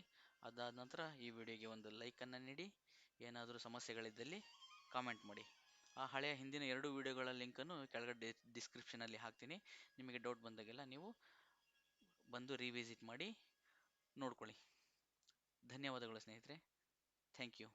ಅದಾದ ನಂತರ ಈ ವಿಡಿಯೋಗೆ ಒಂದು ಲೈಕನ್ನು ನೀಡಿ. ಏನಾದರೂ ಸಮಸ್ಯೆಗಳಿದ್ದಲ್ಲಿ ಕಾಮೆಂಟ್ ಮಾಡಿ. ಆ ಹಳೆಯ ಹಿಂದಿನ 2 ವಿಡಿಯೋಗಳ ಲಿಂಕನ್ನು ಕೆಳಗಡೆ ಡಿಸ್ಕ್ರಿಪ್ಷನಲ್ಲಿ ಹಾಕ್ತೀನಿ. ನಿಮಗೆ ಡೌಟ್ ಬಂದಾಗೆಲ್ಲ ನೀವು ಬಂದು ರಿವಿಸಿಟ್ ಮಾಡಿ ನೋಡ್ಕೊಳ್ಳಿ. ಧನ್ಯವಾದಗಳು ಸ್ನೇಹಿತರೆ. Thank you.